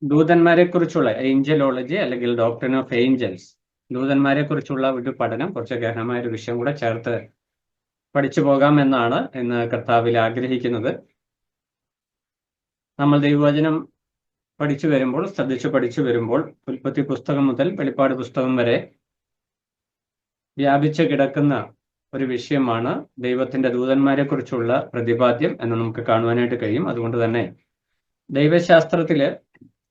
ദൂതന്മാരെ കുറിച്ചുള്ള ഏഞ്ചലോളജി അല്ലെങ്കിൽ ഡോക്ട്രിൻ ഓഫ് ഏഞ്ചൽസ്, ദൂതന്മാരെ കുറിച്ചുള്ള ഒരു പഠനം, കുറച്ച് ഗഹനമായ ഒരു വിഷയം കൂടെ ചേർത്ത് പഠിച്ചു പോകാമെന്നാണ് ഇന്ന് കർത്താവിൽ ആഗ്രഹിക്കുന്നത്. നമ്മൾ ദൈവവചനം പഠിച്ചു വരുമ്പോൾ, ശ്രദ്ധിച്ചു പഠിച്ചു വരുമ്പോൾ, ഉൽപ്പത്തി പുസ്തകം മുതൽ വെളിപ്പാട് പുസ്തകം വരെ വ്യാപിച്ചു കിടക്കുന്ന ഒരു വിഷയമാണ് ദൈവത്തിന്റെ ദൂതന്മാരെ കുറിച്ചുള്ള പ്രതിപാദ്യം എന്ന് നമുക്ക് കാണുവാനായിട്ട് കഴിയും. അതുകൊണ്ട് തന്നെ ദൈവശാസ്ത്രത്തില്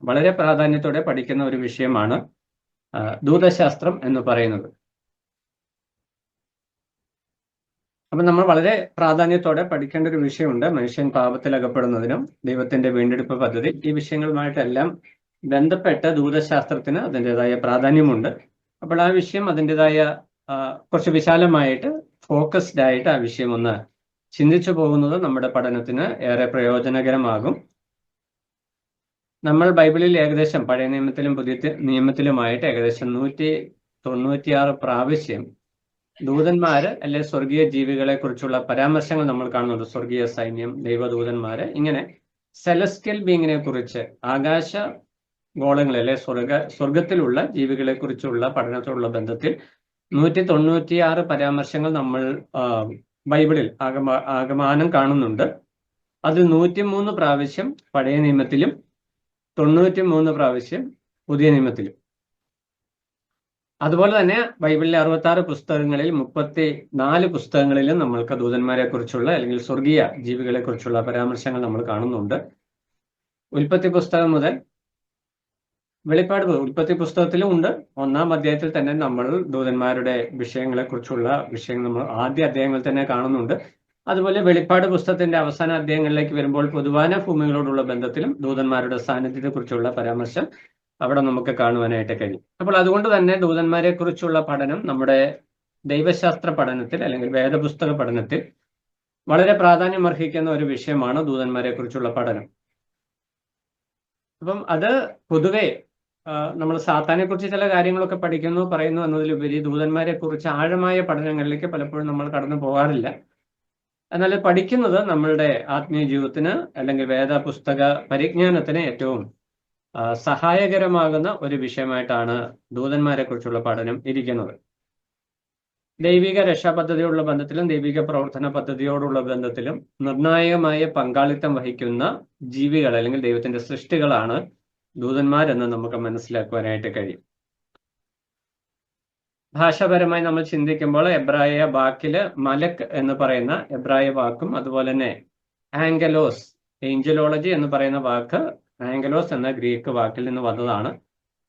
വളരെ പ്രാധാന്യത്തോടെ പഠിക്കുന്ന ഒരു വിഷയമാണ് ദൂതശാസ്ത്രം എന്ന് പറയുന്നത്. അപ്പം നമ്മൾ വളരെ പ്രാധാന്യത്തോടെ പഠിക്കേണ്ട ഒരു വിഷയമുണ്ട്. മനുഷ്യൻ പാപത്തിൽ അകപ്പെടുന്നതിനും ദൈവത്തിന്റെ വീണ്ടെടുപ്പ് പദ്ധതി, ഈ വിഷയങ്ങളുമായിട്ടെല്ലാം ബന്ധപ്പെട്ട് ദൂതശാസ്ത്രത്തിന് അതിൻ്റെതായ പ്രാധാന്യമുണ്ട്. അപ്പോൾ ആ വിഷയം അതിൻ്റെതായ കുറച്ച് വിശാലമായിട്ട് ഫോക്കസ്ഡ് ആയിട്ട് ആ വിഷയം ഒന്ന് ചിന്തിച്ചു പോകുന്നത് നമ്മുടെ പഠനത്തിന് ഏറെ പ്രയോജനകരമാകും. നമ്മൾ ബൈബിളിൽ ഏകദേശം പഴയ നിയമത്തിലും പുതിയ നിയമത്തിലുമായിട്ട് ഏകദേശം 196 പ്രാവശ്യം ദൂതന്മാര് അല്ലെ സ്വർഗീയ ജീവികളെ കുറിച്ചുള്ള പരാമർശങ്ങൾ നമ്മൾ കാണുന്നുണ്ട്. സ്വർഗീയ സൈന്യം, ദൈവദൂതന്മാര്, ഇങ്ങനെ സെലസ്റ്റിയൽ ബീങ്ങിനെ കുറിച്ച്, ആകാശ ഗോളങ്ങൾ അല്ലെ സ്വർഗത്തിലുള്ള ജീവികളെ കുറിച്ചുള്ള പഠനത്തോടുള്ള ബന്ധത്തിൽ 196 പരാമർശങ്ങൾ നമ്മൾ ബൈബിളിൽ ആകമാനം കാണുന്നുണ്ട്. അതിൽ 103 പ്രാവശ്യം പഴയ നിയമത്തിലും 93 പ്രാവശ്യം പുതിയ നിയമത്തിലും. അതുപോലെ തന്നെ ബൈബിളിലെ 66 പുസ്തകങ്ങളിൽ 34 പുസ്തകങ്ങളിലും നമ്മൾക്ക് ദൂതന്മാരെ കുറിച്ചുള്ള അല്ലെങ്കിൽ സ്വർഗീയ ജീവികളെ കുറിച്ചുള്ള പരാമർശങ്ങൾ നമ്മൾ കാണുന്നുണ്ട്. ഉൽപ്പത്തി പുസ്തകം മുതൽ വെളിപ്പാട്, ഉൽപ്പത്തി പുസ്തകത്തിലും ഉണ്ട്. 1-ാം അധ്യായത്തിൽ തന്നെ നമ്മൾ ദൂതന്മാരുടെ വിഷയങ്ങളെ കുറിച്ചുള്ള വിഷയങ്ങൾ നമ്മൾ ആദ്യ അധ്യായങ്ങളിൽ തന്നെ കാണുന്നുണ്ട്. അതുപോലെ വെളിപ്പാട് പുസ്തകത്തിന്റെ അവസാന അധ്യായങ്ങളിലേക്ക് വരുമ്പോൾ പൊതുവാന ഭൂമികളോടുള്ള ബന്ധത്തിലും ദൂതന്മാരുടെ സാന്നിധ്യത്തെ കുറിച്ചുള്ള പരാമർശം അവിടെ നമുക്ക് കാണുവാനായിട്ട് കഴിയും. അപ്പോൾ അതുകൊണ്ട് തന്നെ ദൂതന്മാരെ കുറിച്ചുള്ള പഠനം നമ്മുടെ ദൈവശാസ്ത്ര പഠനത്തിൽ അല്ലെങ്കിൽ വേദപുസ്തക പഠനത്തിൽ വളരെ പ്രാധാന്യം അർഹിക്കുന്ന ഒരു വിഷയമാണ് ദൂതന്മാരെ കുറിച്ചുള്ള പഠനം. അപ്പം അത് പൊതുവെ നമ്മൾ സാത്താനെ കുറിച്ച് ചില കാര്യങ്ങളൊക്കെ പഠിക്കുന്നു, പറയുന്നു എന്നതിലുപരി ദൂതന്മാരെ കുറിച്ച് ആഴമായ പഠനങ്ങളിലേക്ക് പലപ്പോഴും നമ്മൾ കടന്നു പോകാറില്ല. എന്നാൽ പഠിക്കുന്നത് നമ്മളുടെ ആത്മീയ ജീവിതത്തിന് അല്ലെങ്കിൽ വേദപുസ്തക പരിജ്ഞാനത്തിന് ഏറ്റവും സഹായകരമാകുന്ന ഒരു വിഷയമായിട്ടാണ് ദൂതന്മാരെ കുറിച്ചുള്ള പഠനം ഇരിക്കുന്നത്. ദൈവിക രക്ഷാപദ്ധതിയോടുള്ള ബന്ധത്തിലും ദൈവിക പ്രവർത്തന പദ്ധതിയോടുള്ള ബന്ധത്തിലും നിർണായകമായ പങ്കാളിത്തം വഹിക്കുന്ന ജീവികൾ അല്ലെങ്കിൽ ദൈവത്തിന്റെ സൃഷ്ടികളാണ് ദൂതന്മാരെന്ന് നമുക്ക് മനസ്സിലാക്കുവാനായിട്ട് കഴിയും. ഭാഷാപരമായി നമ്മൾ ചിന്തിക്കുമ്പോൾ എബ്രായ വാക്കില് മലക് എന്ന് പറയുന്ന എബ്രായ വാക്കും അതുപോലെ തന്നെ ആംഗലോസ്, ഏഞ്ചലോളജി എന്ന് പറയുന്ന വാക്ക് ആംഗലോസ് എന്ന ഗ്രീക്ക് വാക്കിൽ നിന്ന് വന്നതാണ്.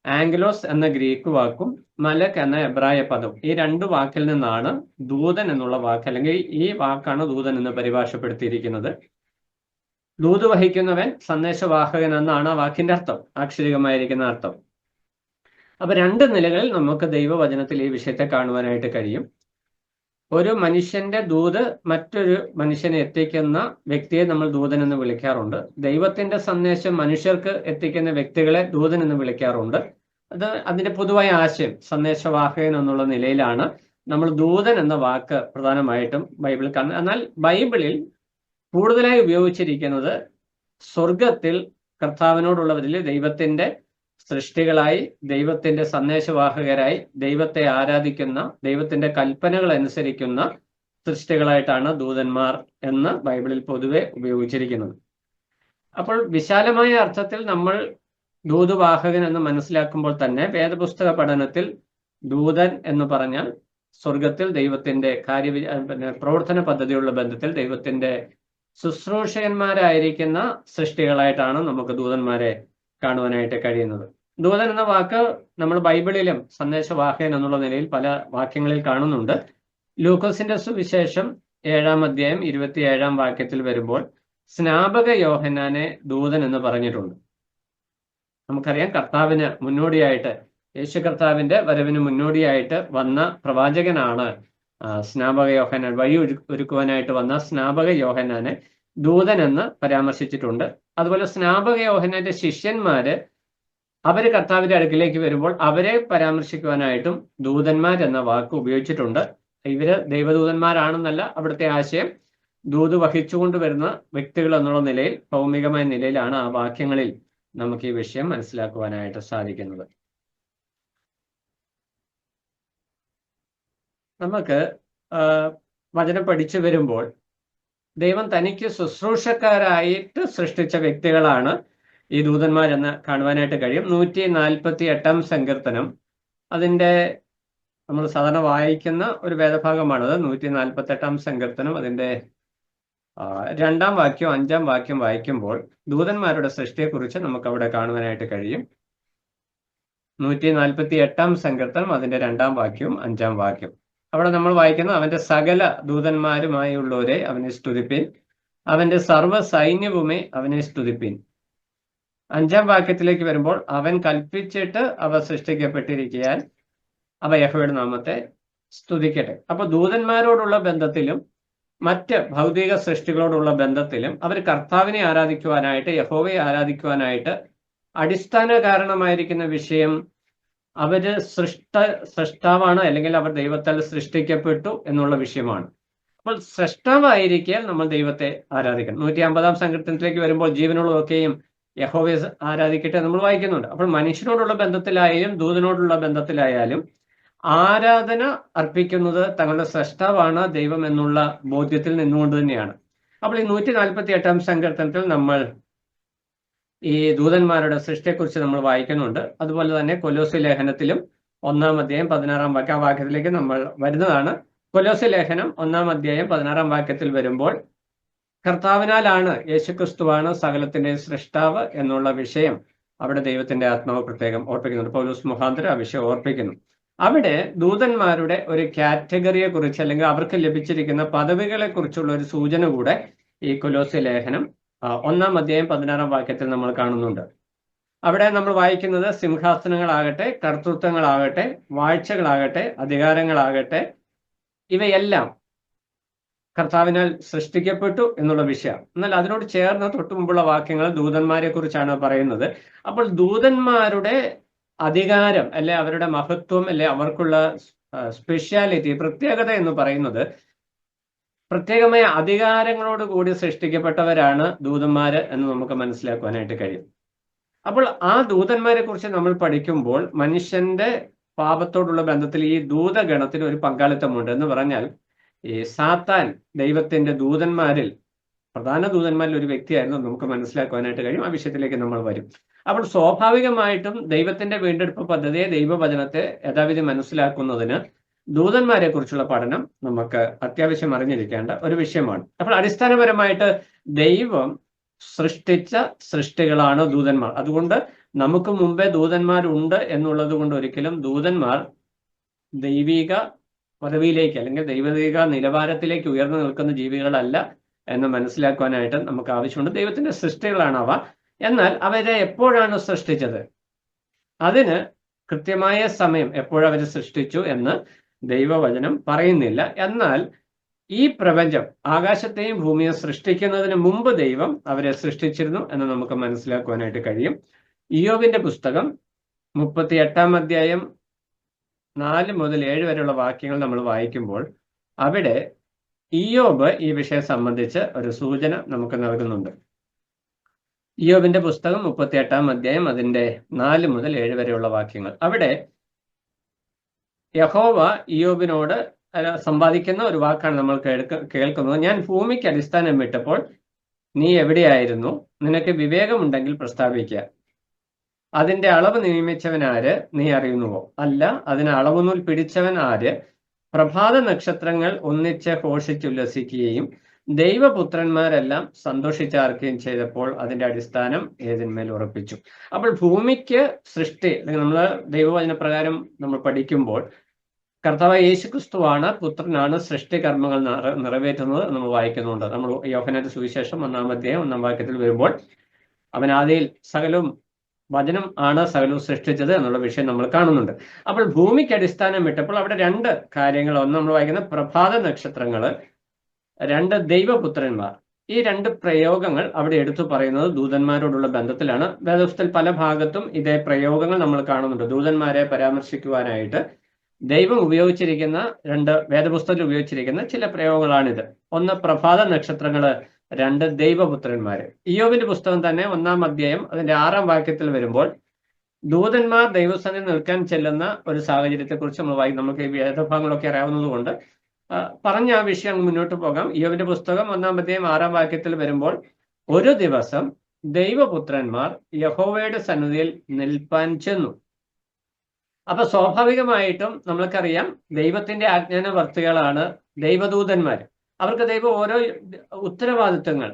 ആംഗലോസ് എന്ന ഗ്രീക്ക് വാക്കും മലക് എന്ന എബ്രായ പദവും, ഈ 2 വാക്കിൽ നിന്നാണ് ദൂതൻ എന്നുള്ള വാക്ക്, അല്ലെങ്കിൽ ഈ വാക്കാണ് ദൂതൻ എന്ന് പരിഭാഷപ്പെടുത്തിയിരിക്കുന്നത്. ദൂത് വഹിക്കുന്നവൻ, സന്ദേശവാഹകൻ എന്നാണ് ആ വാക്കിന്റെ അർത്ഥം, ആക്ഷരികമായിരിക്കുന്ന അർത്ഥം. അപ്പൊ 2 നിലകളിൽ നമുക്ക് ദൈവവചനത്തിൽ ഈ വിഷയത്തെ കാണുവാനായിട്ട് കഴിയും. ഒരു മനുഷ്യന്റെ ദൂത് മറ്റൊരു മനുഷ്യനെ എത്തിക്കുന്ന വ്യക്തിയെ നമ്മൾ ദൂതൻ എന്ന് വിളിക്കാറുണ്ട്. ദൈവത്തിന്റെ സന്ദേശം മനുഷ്യർക്ക് എത്തിക്കുന്ന വ്യക്തികളെ ദൂതൻ എന്ന് വിളിക്കാറുണ്ട്. അത് അതിന്റെ പൊതുവായ ആശയം സന്ദേശവാഹകൻ എന്നുള്ള നിലയിലാണ് നമ്മൾ ദൂതൻ എന്ന വാക്ക് പ്രധാനമായിട്ടും ബൈബിളിൽ കാണുന്നത്. എന്നാൽ ബൈബിളിൽ കൂടുതലായി ഉപയോഗിച്ചിരിക്കുന്നത് സ്വർഗത്തിൽ കർത്താവിനോടുള്ളവരിൽ ദൈവത്തിന്റെ സൃഷ്ടികളായി, ദൈവത്തിന്റെ സന്ദേശവാഹകരായി, ദൈവത്തെ ആരാധിക്കുന്ന, ദൈവത്തിന്റെ കൽപ്പനകൾ അനുസരിക്കുന്ന സൃഷ്ടികളായിട്ടാണ് ദൂതന്മാർ എന്ന് ബൈബിളിൽ പൊതുവെ ഉപയോഗിച്ചിരിക്കുന്നത്. അപ്പോൾ വിശാലമായ അർത്ഥത്തിൽ നമ്മൾ ദൂതുവാഹകൻ എന്ന് മനസ്സിലാക്കുമ്പോൾ തന്നെ വേദപുസ്തക പഠനത്തിൽ ദൂതൻ എന്ന് പറഞ്ഞാൽ സ്വർഗത്തിൽ ദൈവത്തിന്റെ പ്രവർത്തന പദ്ധതിയുള്ള ബന്ധത്തിൽ ദൈവത്തിന്റെ ശുശ്രൂഷകന്മാരായിരിക്കുന്ന സൃഷ്ടികളായിട്ടാണ് നമുക്ക് ദൂതന്മാരെ കാണുവാനായിട്ട് കഴിയുന്നത്. ദൂതൻ എന്ന വാക്ക് നമ്മൾ ബൈബിളിലും സന്ദേശവാഹകൻ എന്നുള്ള നിലയിൽ പല വാക്യങ്ങളിൽ കാണുന്നുണ്ട്. ലൂക്കോസിന്റെ സുവിശേഷം 7-ാം അധ്യായം 27-ാം വാക്യത്തിൽ വരുമ്പോൾ സ്നാപക യോഹന്നാനെ ദൂതൻ എന്ന് പറഞ്ഞിട്ടുണ്ട്. നമുക്കറിയാം, കർത്താവിന് മുന്നോടിയായിട്ട്, യേശു കർത്താവിന്റെ വരവിന് മുന്നോടിയായിട്ട് വന്ന പ്രവാചകനാണ് സ്നാപക യോഹന്നാൻ. വഴി ഒരുക്കുവാനായിട്ട് വന്ന സ്നാപക യോഹന്നാനെ ദൂതൻ എന്ന് പരാമർശിച്ചിട്ടുണ്ട്. അതുപോലെ സ്നാപക യോഹന്നാന്റെ ശിഷ്യന്മാര് അവര് കർത്താവിന്റെ അടുക്കിലേക്ക് വരുമ്പോൾ അവരെ പരാമർശിക്കുവാനായിട്ടും ദൂതന്മാർ എന്ന വാക്ക് ഉപയോഗിച്ചിട്ടുണ്ട്. ഇവര് ദൈവദൂതന്മാരാണെന്നല്ല അവിടുത്തെ ആശയം. ദൂത് വഹിച്ചുകൊണ്ട് വരുന്ന വ്യക്തികൾ എന്നുള്ള നിലയിൽ, ഭൗമികമായ നിലയിലാണ് ആ വാക്യങ്ങളിൽ നമുക്ക് ഈ വിഷയം മനസ്സിലാക്കുവാനായിട്ട് സാധിക്കുന്നത്. നമുക്ക് വചനം പഠിച്ചു വരുമ്പോൾ ദൈവം തനിക്ക് ശുശ്രൂഷക്കാരായിട്ട് സൃഷ്ടിച്ച വ്യക്തികളാണ് ഈ ദൂതന്മാരെന്ന് കാണുവാനായിട്ട് കഴിയും. 148 സങ്കീർത്തനം, അതിൻ്റെ നമ്മൾ സാധാരണ വായിക്കുന്ന ഒരു വേദഭാഗമാണത്. 148 സങ്കീർത്തനം, അതിൻ്റെ 2-ാം വാക്യം 5-ാം വാക്യം വായിക്കുമ്പോൾ ദൂതന്മാരുടെ സൃഷ്ടിയെക്കുറിച്ച് നമുക്ക് അവിടെ കാണുവാനായിട്ട് കഴിയും. 148 സങ്കീർത്തനം, അതിൻ്റെ 2-ാം വാക്യവും 5-ാം വാക്യം. അവിടെ നമ്മൾ വായിക്കുന്നത്, അവന്റെ സകല ദൂതന്മാരുമായുള്ളവരെ അവനെ സ്തുതിപ്പിൻ, അവന്റെ സർവ്വ സൈന്യവുമേ അവനെ സ്തുതിപ്പിൻ. 5-ാം വാക്യത്തിലേക്ക് വരുമ്പോൾ, അവൻ കൽപ്പിച്ചിട്ട് അവ സൃഷ്ടിക്കപ്പെട്ടിരിക്കാൻ അവ യഹോവയുടെ നാമത്തെ സ്തുതിക്കട്ടെ. അപ്പൊ ദൂതന്മാരോടുള്ള ബന്ധത്തിലും മറ്റ് ഭൗതിക സൃഷ്ടികളോടുള്ള ബന്ധത്തിലും അവർ കർത്താവിനെ ആരാധിക്കുവാനായിട്ട്, യഹോവയെ ആരാധിക്കുവാനായിട്ട് അടിസ്ഥാന കാരണമായിരിക്കുന്ന വിഷയം അവര് സൃഷ്ടാവാണ്, അല്ലെങ്കിൽ അവർ ദൈവത്താൽ സൃഷ്ടിക്കപ്പെട്ടു എന്നുള്ള വിഷയമാണ്. അപ്പോൾ സൃഷ്ടാവായിരിക്കാൻ നമ്മൾ ദൈവത്തെ ആരാധിക്കണം. 150-ാം സങ്കീർത്തനത്തിലേക്ക് വരുമ്പോൾ, ജീവനുള്ളതൊക്കെയും യഹോവയെ ആരാധിക്കട്ടെ നമ്മൾ വായിക്കുന്നുണ്ട്. അപ്പോൾ മനുഷ്യനോടുള്ള ബന്ധത്തിലായാലും ദൂതനോടുള്ള ബന്ധത്തിലായാലും ആരാധന അർപ്പിക്കുന്നത് തങ്ങളുടെ സൃഷ്ടാവാണ് ദൈവം എന്നുള്ള ബോധ്യത്തിൽ നിന്നുകൊണ്ട് തന്നെയാണ്. അപ്പോൾ ഈ 148-ാം സങ്കീർത്തനത്തിൽ നമ്മൾ ഈ ദൂതന്മാരുടെ സൃഷ്ടിയെക്കുറിച്ച് നമ്മൾ വായിക്കുന്നുണ്ട്. അതുപോലെ തന്നെ കൊലോസ്യ ലേഖനത്തിലും 1-ാം അധ്യായം 16-ാം വാക്യം, ആ വാക്യത്തിലേക്ക് നമ്മൾ വരുന്നതാണ്. കൊലോസ്യ ലേഖനം 1-ാം അധ്യായം 16-ാം വാക്യത്തിൽ വരുമ്പോൾ, കർത്താവിനാലാണ്, യേശുക്രിസ്തുവാണ് സകലത്തിന്റെ സൃഷ്ടാവ് എന്നുള്ള വിഷയം അവിടെ ദൈവത്തിന്റെ ആത്മാവ് പ്രത്യേകം ഓർപ്പിക്കുന്നുണ്ട്. പൗലോസ് മുഖാന്തരം ആ വിഷയം ഓർപ്പിക്കുന്നു. അവിടെ ദൂതന്മാരുടെ ഒരു കാറ്റഗറിയെ കുറിച്ച്, അല്ലെങ്കിൽ അവർക്ക് ലഭിച്ചിരിക്കുന്ന പദവികളെ കുറിച്ചുള്ള ഒരു സൂചന കൂടെ ഈ കൊലോസ്യ ലേഖനം 1-ാം അധ്യായം 16-ാം വാക്യത്തിൽ നമ്മൾ കാണുന്നുണ്ട്. അവിടെ നമ്മൾ വായിക്കുന്നത്, സിംഹാസനങ്ങളാകട്ടെ, കർത്തൃത്വങ്ങളാകട്ടെ, വാഴ്ചകളാകട്ടെ, അധികാരങ്ങളാകട്ടെ, ഇവയെല്ലാം കർത്താവിനാൽ സൃഷ്ടിക്കപ്പെട്ടു എന്നുള്ള വിഷയം. എന്നാൽ അതിനോട് ചേർന്ന് തൊട്ടു മുമ്പുള്ള വാക്യങ്ങൾ ദൂതന്മാരെ കുറിച്ചാണ് പറയുന്നത്. അപ്പോൾ ദൂതന്മാരുടെ അധികാരം, അല്ലെ അവരുടെ മഹത്വം, അല്ലെ അവർക്കുള്ള സ്പെഷ്യാലിറ്റി, പ്രത്യേകത എന്ന് പറയുന്നത്, പ്രത്യേകമായ അധികാരങ്ങളോട് കൂടി സൃഷ്ടിക്കപ്പെട്ടവരാണ് ദൂതന്മാര് എന്ന് നമുക്ക് മനസ്സിലാക്കുവാനായിട്ട് കഴിയും. അപ്പോൾ ആ ദൂതന്മാരെ കുറിച്ച് നമ്മൾ പഠിക്കുമ്പോൾ മനുഷ്യന്റെ പാപത്തോടുള്ള ബന്ധത്തിൽ ഈ ദൂതഗണത്തിന് ഒരു പങ്കാളിത്തമുണ്ട്. എന്ന് പറഞ്ഞാൽ, ഈ സാത്താൻ ദൈവത്തിന്റെ ദൂതന്മാരിൽ, പ്രധാന ദൂതന്മാരിൽ ഒരു വ്യക്തിയായിരുന്നു നമുക്ക് മനസ്സിലാക്കുവാനായിട്ട് കഴിയും. ആ വിഷയത്തിലേക്ക് നമ്മൾ വരും. അപ്പോൾ സ്വാഭാവികമായിട്ടും ദൈവത്തിന്റെ വീണ്ടെടുപ്പ് പദ്ധതിയെ, ദൈവവചനത്തെ യഥാവിധി മനസ്സിലാക്കുന്നതിന് ദൂതന്മാരെ കുറിച്ചുള്ള പഠനം നമുക്ക് അത്യാവശ്യം അറിഞ്ഞിരിക്കേണ്ട ഒരു വിഷയമാണ്. അപ്പോൾ അടിസ്ഥാനപരമായിട്ട് ദൈവം സൃഷ്ടിച്ച സൃഷ്ടികളാണ് ദൂതന്മാർ. അതുകൊണ്ട് നമുക്ക് മുമ്പേ ദൂതന്മാരുണ്ട് എന്നുള്ളത് കൊണ്ട് ഒരിക്കലും ദൂതന്മാർ ദൈവിക പദവിയിലേക്ക്, അല്ലെങ്കിൽ ദൈവിക നിലവാരത്തിലേക്ക് ഉയർന്നു നിൽക്കുന്ന ജീവികളല്ല എന്ന് മനസ്സിലാക്കുവാനായിട്ട് നമുക്ക് ആവശ്യമുണ്ട്. ദൈവത്തിന്റെ സൃഷ്ടികളാണ് അവ. എന്നാൽ അവരെ എപ്പോഴാണ് സൃഷ്ടിച്ചത്? അതിന് കൃത്യമായ സമയം എപ്പോഴവരെ സൃഷ്ടിച്ചു എന്ന് ദൈവവചനം പറയുന്നില്ല. എന്നാൽ ഈ പ്രപഞ്ചം, ആകാശത്തെയും ഭൂമിയെ സൃഷ്ടിക്കുന്നതിന് മുമ്പ് ദൈവം അവരെ സൃഷ്ടിച്ചിരുന്നു എന്ന് നമുക്ക് മനസ്സിലാക്കുവാനായിട്ട് കഴിയും. ഇയ്യോബിന്റെ പുസ്തകം 38-ാം അധ്യായം 4 മുതൽ 7 വരെയുള്ള വാക്യങ്ങൾ നമ്മൾ വായിക്കുമ്പോൾ അവിടെ ഇയ്യോബ് ഈ വിഷയം സംബന്ധിച്ച് ഒരു സൂചന നമുക്ക് നൽകുന്നുണ്ട്. ഇയ്യോബിന്റെ പുസ്തകം 38-ാം അധ്യായം, അതിന്റെ 4 മുതൽ 7 വരെയുള്ള വാക്യങ്ങൾ. അവിടെ യഹോവ ഇയ്യോബിനോട് സംവാദിക്കുന്ന ഒരു വാക്കാണ് നമ്മൾ കേൾക്കുന്നത്. ഞാൻ ഭൂമിക്ക് അടിസ്ഥാനം വിട്ടപ്പോൾ നീ എവിടെയായിരുന്നു? നിനക്ക് വിവേകമുണ്ടെങ്കിൽ പ്രസ്താവിക്കുക. അതിന്റെ അളവ് നിയമിച്ചവൻ ആര്? നീ അറിയുന്നുവോ? അല്ല, അതിന് അളവുനൂൽ പിടിച്ചവൻ ആര്? പ്രഭാത നക്ഷത്രങ്ങൾ ഒന്നിച്ച് ഘോഷിച്ചുല്ലസിക്കുകയും ദൈവപുത്രന്മാരെല്ലാം സന്തോഷിച്ചാർക്കുകയും ചെയ്തപ്പോൾ അതിന്റെ അടിസ്ഥാനം ഏതിന്മേൽ ഉറപ്പിച്ചു. അപ്പോൾ ഭൂമിക്ക് സൃഷ്ടി, അല്ലെങ്കിൽ നമ്മൾ ദൈവവചന പ്രകാരം നമ്മൾ പഠിക്കുമ്പോൾ കർത്താവ് യേശുക്രിസ്തുവാണ്, പുത്രനാണ് സൃഷ്ടികർമ്മങ്ങൾ നിറവേറ്റുന്നത് നമ്മൾ വായിക്കുന്നുണ്ട്. നമ്മൾ യോഹന്നാന്റെ സുവിശേഷം 1-ാം അധ്യായം 1-ാം വാക്യത്തിൽ വരുമ്പോൾ, അവൻ ആദിയിൽ സകലവും, വചനം ആണ് സകലവും സൃഷ്ടിച്ചത് എന്നുള്ള വിഷയം നമ്മൾ കാണുന്നുണ്ട്. അപ്പോൾ ഭൂമിക്ക് അടിസ്ഥാനം വിട്ടപ്പോൾ അവിടെ 2 കാര്യങ്ങൾ. ഒന്ന് നമ്മൾ വായിക്കുന്ന പ്രഭാത നക്ഷത്രങ്ങള്, 2 ദൈവപുത്രന്മാർ. ഈ 2 പ്രയോഗങ്ങൾ അവിടെ എടുത്തു പറയുന്നത് ദൂതന്മാരോടുള്ള ബന്ധത്തിലാണ്. വേദപുസ്തകത്തിൽ പല ഭാഗത്തും ഇതേ പ്രയോഗങ്ങൾ നമ്മൾ കാണുന്നുണ്ട്. ദൂതന്മാരെ പരാമർശിക്കുവാനായിട്ട് ദൈവം ഉപയോഗിച്ചിരിക്കുന്ന 2 വേദപുസ്തകത്തിൽ ഉപയോഗിച്ചിരിക്കുന്ന ചില പ്രയോഗങ്ങളാണിത്. ഒന്ന്, പ്രഭാത നക്ഷത്രങ്ങള് 2 ദൈവപുത്രന്മാര്. ഇയ്യോബിന്റെ പുസ്തകം തന്നെ 1-ാം അധ്യായം അതിന്റെ 6-ാം വാക്യത്തിൽ വരുമ്പോൾ ദൂതന്മാർ ദൈവസന്നിധിയിൽ നിൽക്കാൻ ചെല്ലുന്ന ഒരു സാഹചര്യത്തെ കുറിച്ച് നമുക്ക് ഈ വേദഭാഗങ്ങളൊക്കെ അറിയാവുന്നത് കൊണ്ട് പറഞ്ഞ ആ വിഷയം മുന്നോട്ട് പോകാം. ഇയ്യോബിന്റെ പുസ്തകം 1-ാം അധ്യായം 6-ാം വാക്യത്തിൽ വരുമ്പോൾ, ഒരു ദിവസം ദൈവപുത്രന്മാർ യഹോവയുടെ സന്നിധിയിൽ നിൽപ്പാൻ ചെന്നു. അപ്പൊ സ്വാഭാവികമായിട്ടും നമ്മൾക്കറിയാം, ദൈവത്തിന്റെ ആജ്ഞാനവർത്തികളാണ് ദൈവദൂതന്മാർ. അവർക്ക് ദൈവം ഓരോ ഉത്തരവാദിത്വങ്ങൾ,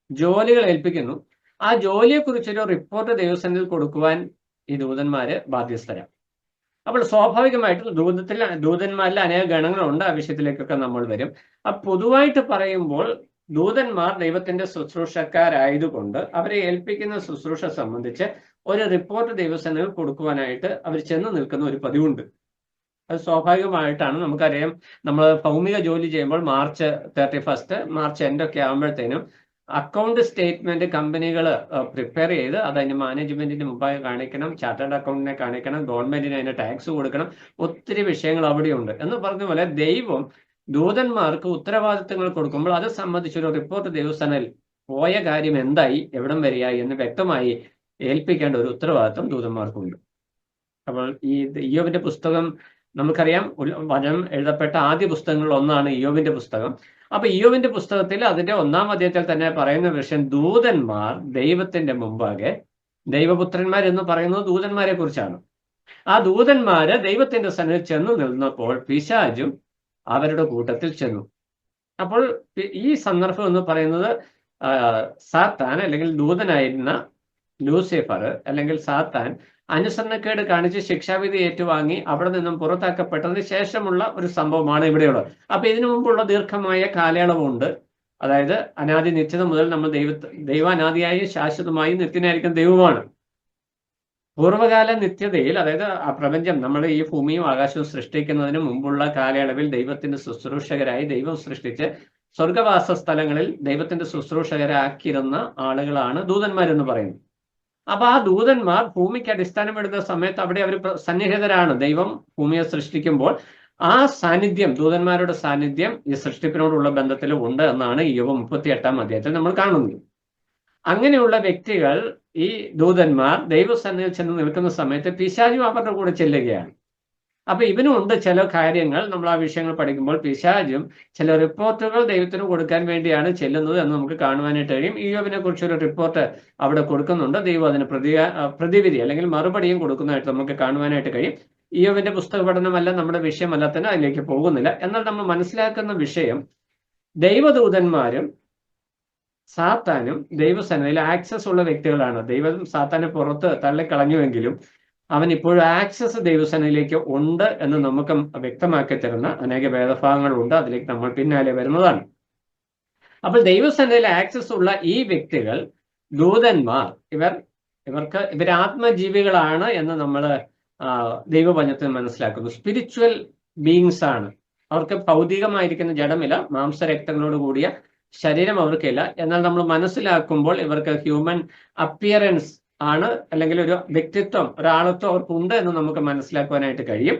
ജോലികൾ ഏൽപ്പിക്കുന്നു. ആ ജോലിയെക്കുറിച്ചൊരു റിപ്പോർട്ട് ദൈവസന്നിധിയിൽ കൊടുക്കുവാൻ ഈ ദൂതന്മാര് ബാധ്യസ്ഥരാണ്. അപ്പോൾ സ്വാഭാവികമായിട്ടും ദൂതന്മാരിൽ അനേക ഗണങ്ങളുണ്ട്. ആ വിഷയത്തിലേക്കൊക്കെ നമ്മൾ വരും. പൊതുവായിട്ട് പറയുമ്പോൾ ദൂതന്മാർ ദൈവത്തിന്റെ ശുശ്രൂഷക്കാരായതുകൊണ്ട് അവരെ ഏൽപ്പിക്കുന്ന ശുശ്രൂഷ സംബന്ധിച്ച് ഒരു റിപ്പോർട്ട് ദൈവസന്നിധിയിൽ കൊടുക്കുവാനായിട്ട് അവർ ചെന്ന് നിൽക്കുന്ന ഒരു പതിവുണ്ട്. അത് സ്വാഭാവികമായിട്ടാണ്. നമുക്കറിയാം, നമ്മൾ ഭൗമിക ജോലി ചെയ്യുമ്പോൾ മാർച്ച് 31, മാർച്ച് എൻഡൊക്കെ ആകുമ്പോഴത്തേനും അക്കൗണ്ട് സ്റ്റേറ്റ്മെന്റ് കമ്പനികൾ പ്രിപ്പയർ ചെയ്ത് അത് അതിന്റെ മാനേജ്മെന്റിന് മുമ്പായി കാണിക്കണം, ചാർട്ടേഡ് അക്കൗണ്ടിനെ കാണിക്കണം, ഗവൺമെന്റിന് അതിന് ടാക്സ് കൊടുക്കണം. ഒത്തിരി വിഷയങ്ങൾ അവിടെയുണ്ട്. എന്ന് പറഞ്ഞ പോലെ ദൈവം ദൂതന്മാർക്ക് ഉത്തരവാദിത്തങ്ങൾ കൊടുക്കുമ്പോൾ അത് സംബന്ധിച്ചൊരു റിപ്പോർട്ട് ദൈവസന്നിധിയിൽ പോയ കാര്യം എന്തായി, എവിടം വരെയായി എന്ന് വ്യക്തമായി ഏൽപ്പിക്കേണ്ട ഒരു ഉത്തരവാദിത്വം ദൂതന്മാർക്കുണ്ട്. അപ്പോൾ ഈ ഇയ്യോബിന്റെ പുസ്തകം നമുക്കറിയാം, വചനം എഴുതപ്പെട്ട ആദ്യ പുസ്തകങ്ങളിൽ ഒന്നാണ് ഇയ്യോബിന്റെ പുസ്തകം. അപ്പൊ ഇയ്യോബിന്റെ പുസ്തകത്തിൽ അതിന്റെ 1-ാം അധ്യായത്തിൽ തന്നെ പറയുന്ന വിഷയം ദൂതന്മാർ ദൈവത്തിന്റെ മുമ്പാകെ, ദൈവപുത്രന്മാർ എന്ന് പറയുന്നത് ദൂതന്മാരെ കുറിച്ചാണ്. ആ ദൂതന്മാര് ദൈവത്തിന്റെ സന്നിധിയിൽ ചെന്ന് നിന്നപ്പോൾ പിശാചും അവരുടെ കൂട്ടത്തിൽ ചെന്നു. അപ്പോൾ ഈ സന്ദർഭം എന്ന് പറയുന്നത് സാത്താൻ അല്ലെങ്കിൽ ദൂതനായിരുന്ന ലൂസിഫർ അല്ലെങ്കിൽ സാത്താൻ അനുസരണക്കേട് കാണിച്ച് ശിക്ഷാവിധി ഏറ്റുവാങ്ങി അവിടെ നിന്നും പുറത്താക്കപ്പെട്ടതിന് ശേഷമുള്ള ഒരു സംഭവമാണ് ഇവിടെയുള്ളത്. അപ്പൊ ഇതിനു മുമ്പുള്ള ദീർഘമായ കാലയളവുണ്ട്. അതായത് അനാദി നിത്യത മുതൽ നമ്മൾ ദൈവാനാദിയായി ശാശ്വതമായി നിത്യനായിരിക്കുന്ന ദൈവമാണ്. പൂർവ്വകാല നിത്യതയിൽ, അതായത് ആ പ്രപഞ്ചം, നമ്മൾ ഈ ഭൂമിയും ആകാശവും സൃഷ്ടിക്കുന്നതിന് മുമ്പുള്ള കാലയളവിൽ ദൈവത്തിന്റെ ശുശ്രൂഷകരായി ദൈവം സൃഷ്ടിച്ച് സ്വർഗവാസ സ്ഥലങ്ങളിൽ ദൈവത്തിന്റെ ശുശ്രൂഷകരാക്കിയിരുന്ന ആളുകളാണ് ദൂതന്മാരെന്ന് പറയുന്നത്. അപ്പൊ ആ ദൂതന്മാർ ഭൂമിക്ക് അടിസ്ഥാനമെടുത്ത സമയത്ത് അവിടെ അവർ സന്നിഹിതരാണ്. ദൈവം ഭൂമിയെ സൃഷ്ടിക്കുമ്പോൾ ആ സാന്നിധ്യം, ദൂതന്മാരുടെ സാന്നിധ്യം ഈ സൃഷ്ടിപ്പിനോടുള്ള ബന്ധത്തിൽ ഉണ്ട് എന്നാണ് ഇയ്യോബ് 38-ാം അധ്യായത്തിൽ നമ്മൾ കാണുന്നത്. അങ്ങനെയുള്ള വ്യക്തികൾ, ഈ ദൂതന്മാർ ദൈവസന്നിധിയിൽ ചെന്ന് നിൽക്കുന്ന സമയത്ത് പിശാചും അവരുടെ കൂടെ ചെല്ലുകയാണ്. അപ്പൊ ഇവനുണ്ട് ചില കാര്യങ്ങൾ. നമ്മൾ ആ വിഷയങ്ങൾ പഠിക്കുമ്പോൾ പിശാചും ചില റിപ്പോർട്ടുകൾ ദൈവത്തിന് കൊടുക്കാൻ വേണ്ടിയാണ് ചെല്ലുന്നത് എന്ന് നമുക്ക് കാണുവാനായിട്ട് കഴിയും. ഇയ്യോബിനെ കുറിച്ചൊരു റിപ്പോർട്ട് അവിടെ കൊടുക്കുന്നുണ്ട്. ദൈവം അതിന് പ്രതിവിധി അല്ലെങ്കിൽ മറുപടിയും കൊടുക്കുന്നതായിട്ട് നമുക്ക് കാണുവാനായിട്ട് കഴിയും. ഇയ്യോബിന്റെ പുസ്തക പഠനമല്ല നമ്മുടെ വിഷയമല്ല, തന്നെ അതിലേക്ക് പോകുന്നില്ല. എന്നാൽ നമ്മൾ മനസ്സിലാക്കുന്ന വിഷയം, ദൈവദൂതന്മാരും സാത്താനും ദൈവസന്നിധിയിൽ ആക്സസ് ഉള്ള വ്യക്തികളാണ്. ദൈവം സാത്താനെ പുറത്ത് തള്ളിക്കളഞ്ഞുവെങ്കിലും അവൻ ഇപ്പോഴും ആക്സസ് ദൈവസന്നിധിയിലേക്ക് ഉണ്ട് എന്ന് നമുക്ക് വ്യക്തമാക്കി തരുന്ന അനേക വേദഭാഗങ്ങളുണ്ട്. അതിലേക്ക് നമ്മൾ പിന്നാലെ വരുന്നതാണ്. അപ്പോൾ ദൈവസന്നിധിയിൽ ആക്സസ് ഉള്ള ഈ വ്യക്തികൾ, ദൂതന്മാർ, ഇവർ ആത്മജീവികളാണ് എന്ന് നമ്മൾ ദൈവവചനത്തിൽ മനസ്സിലാക്കുന്നു. സ്പിരിച്വൽ ബീയിങ്സ് ആണ്. അവർക്ക് ഭൗതികമായിരിക്കുന്ന ജഡമില്ല, മാംസരക്തങ്ങളോട് കൂടിയ ശരീരം അവർക്കില്ല. എന്നാൽ നമ്മൾ മനസ്സിലാക്കുമ്പോൾ ഇവർക്ക് ഹ്യൂമൻ അപ്പിയറൻസ് ആണ്, അല്ലെങ്കിൽ ഒരു വ്യക്തിത്വം, ഒരാളത്വം അവർക്കുണ്ട് എന്ന് നമുക്ക് മനസ്സിലാക്കുവാനായിട്ട് കഴിയും.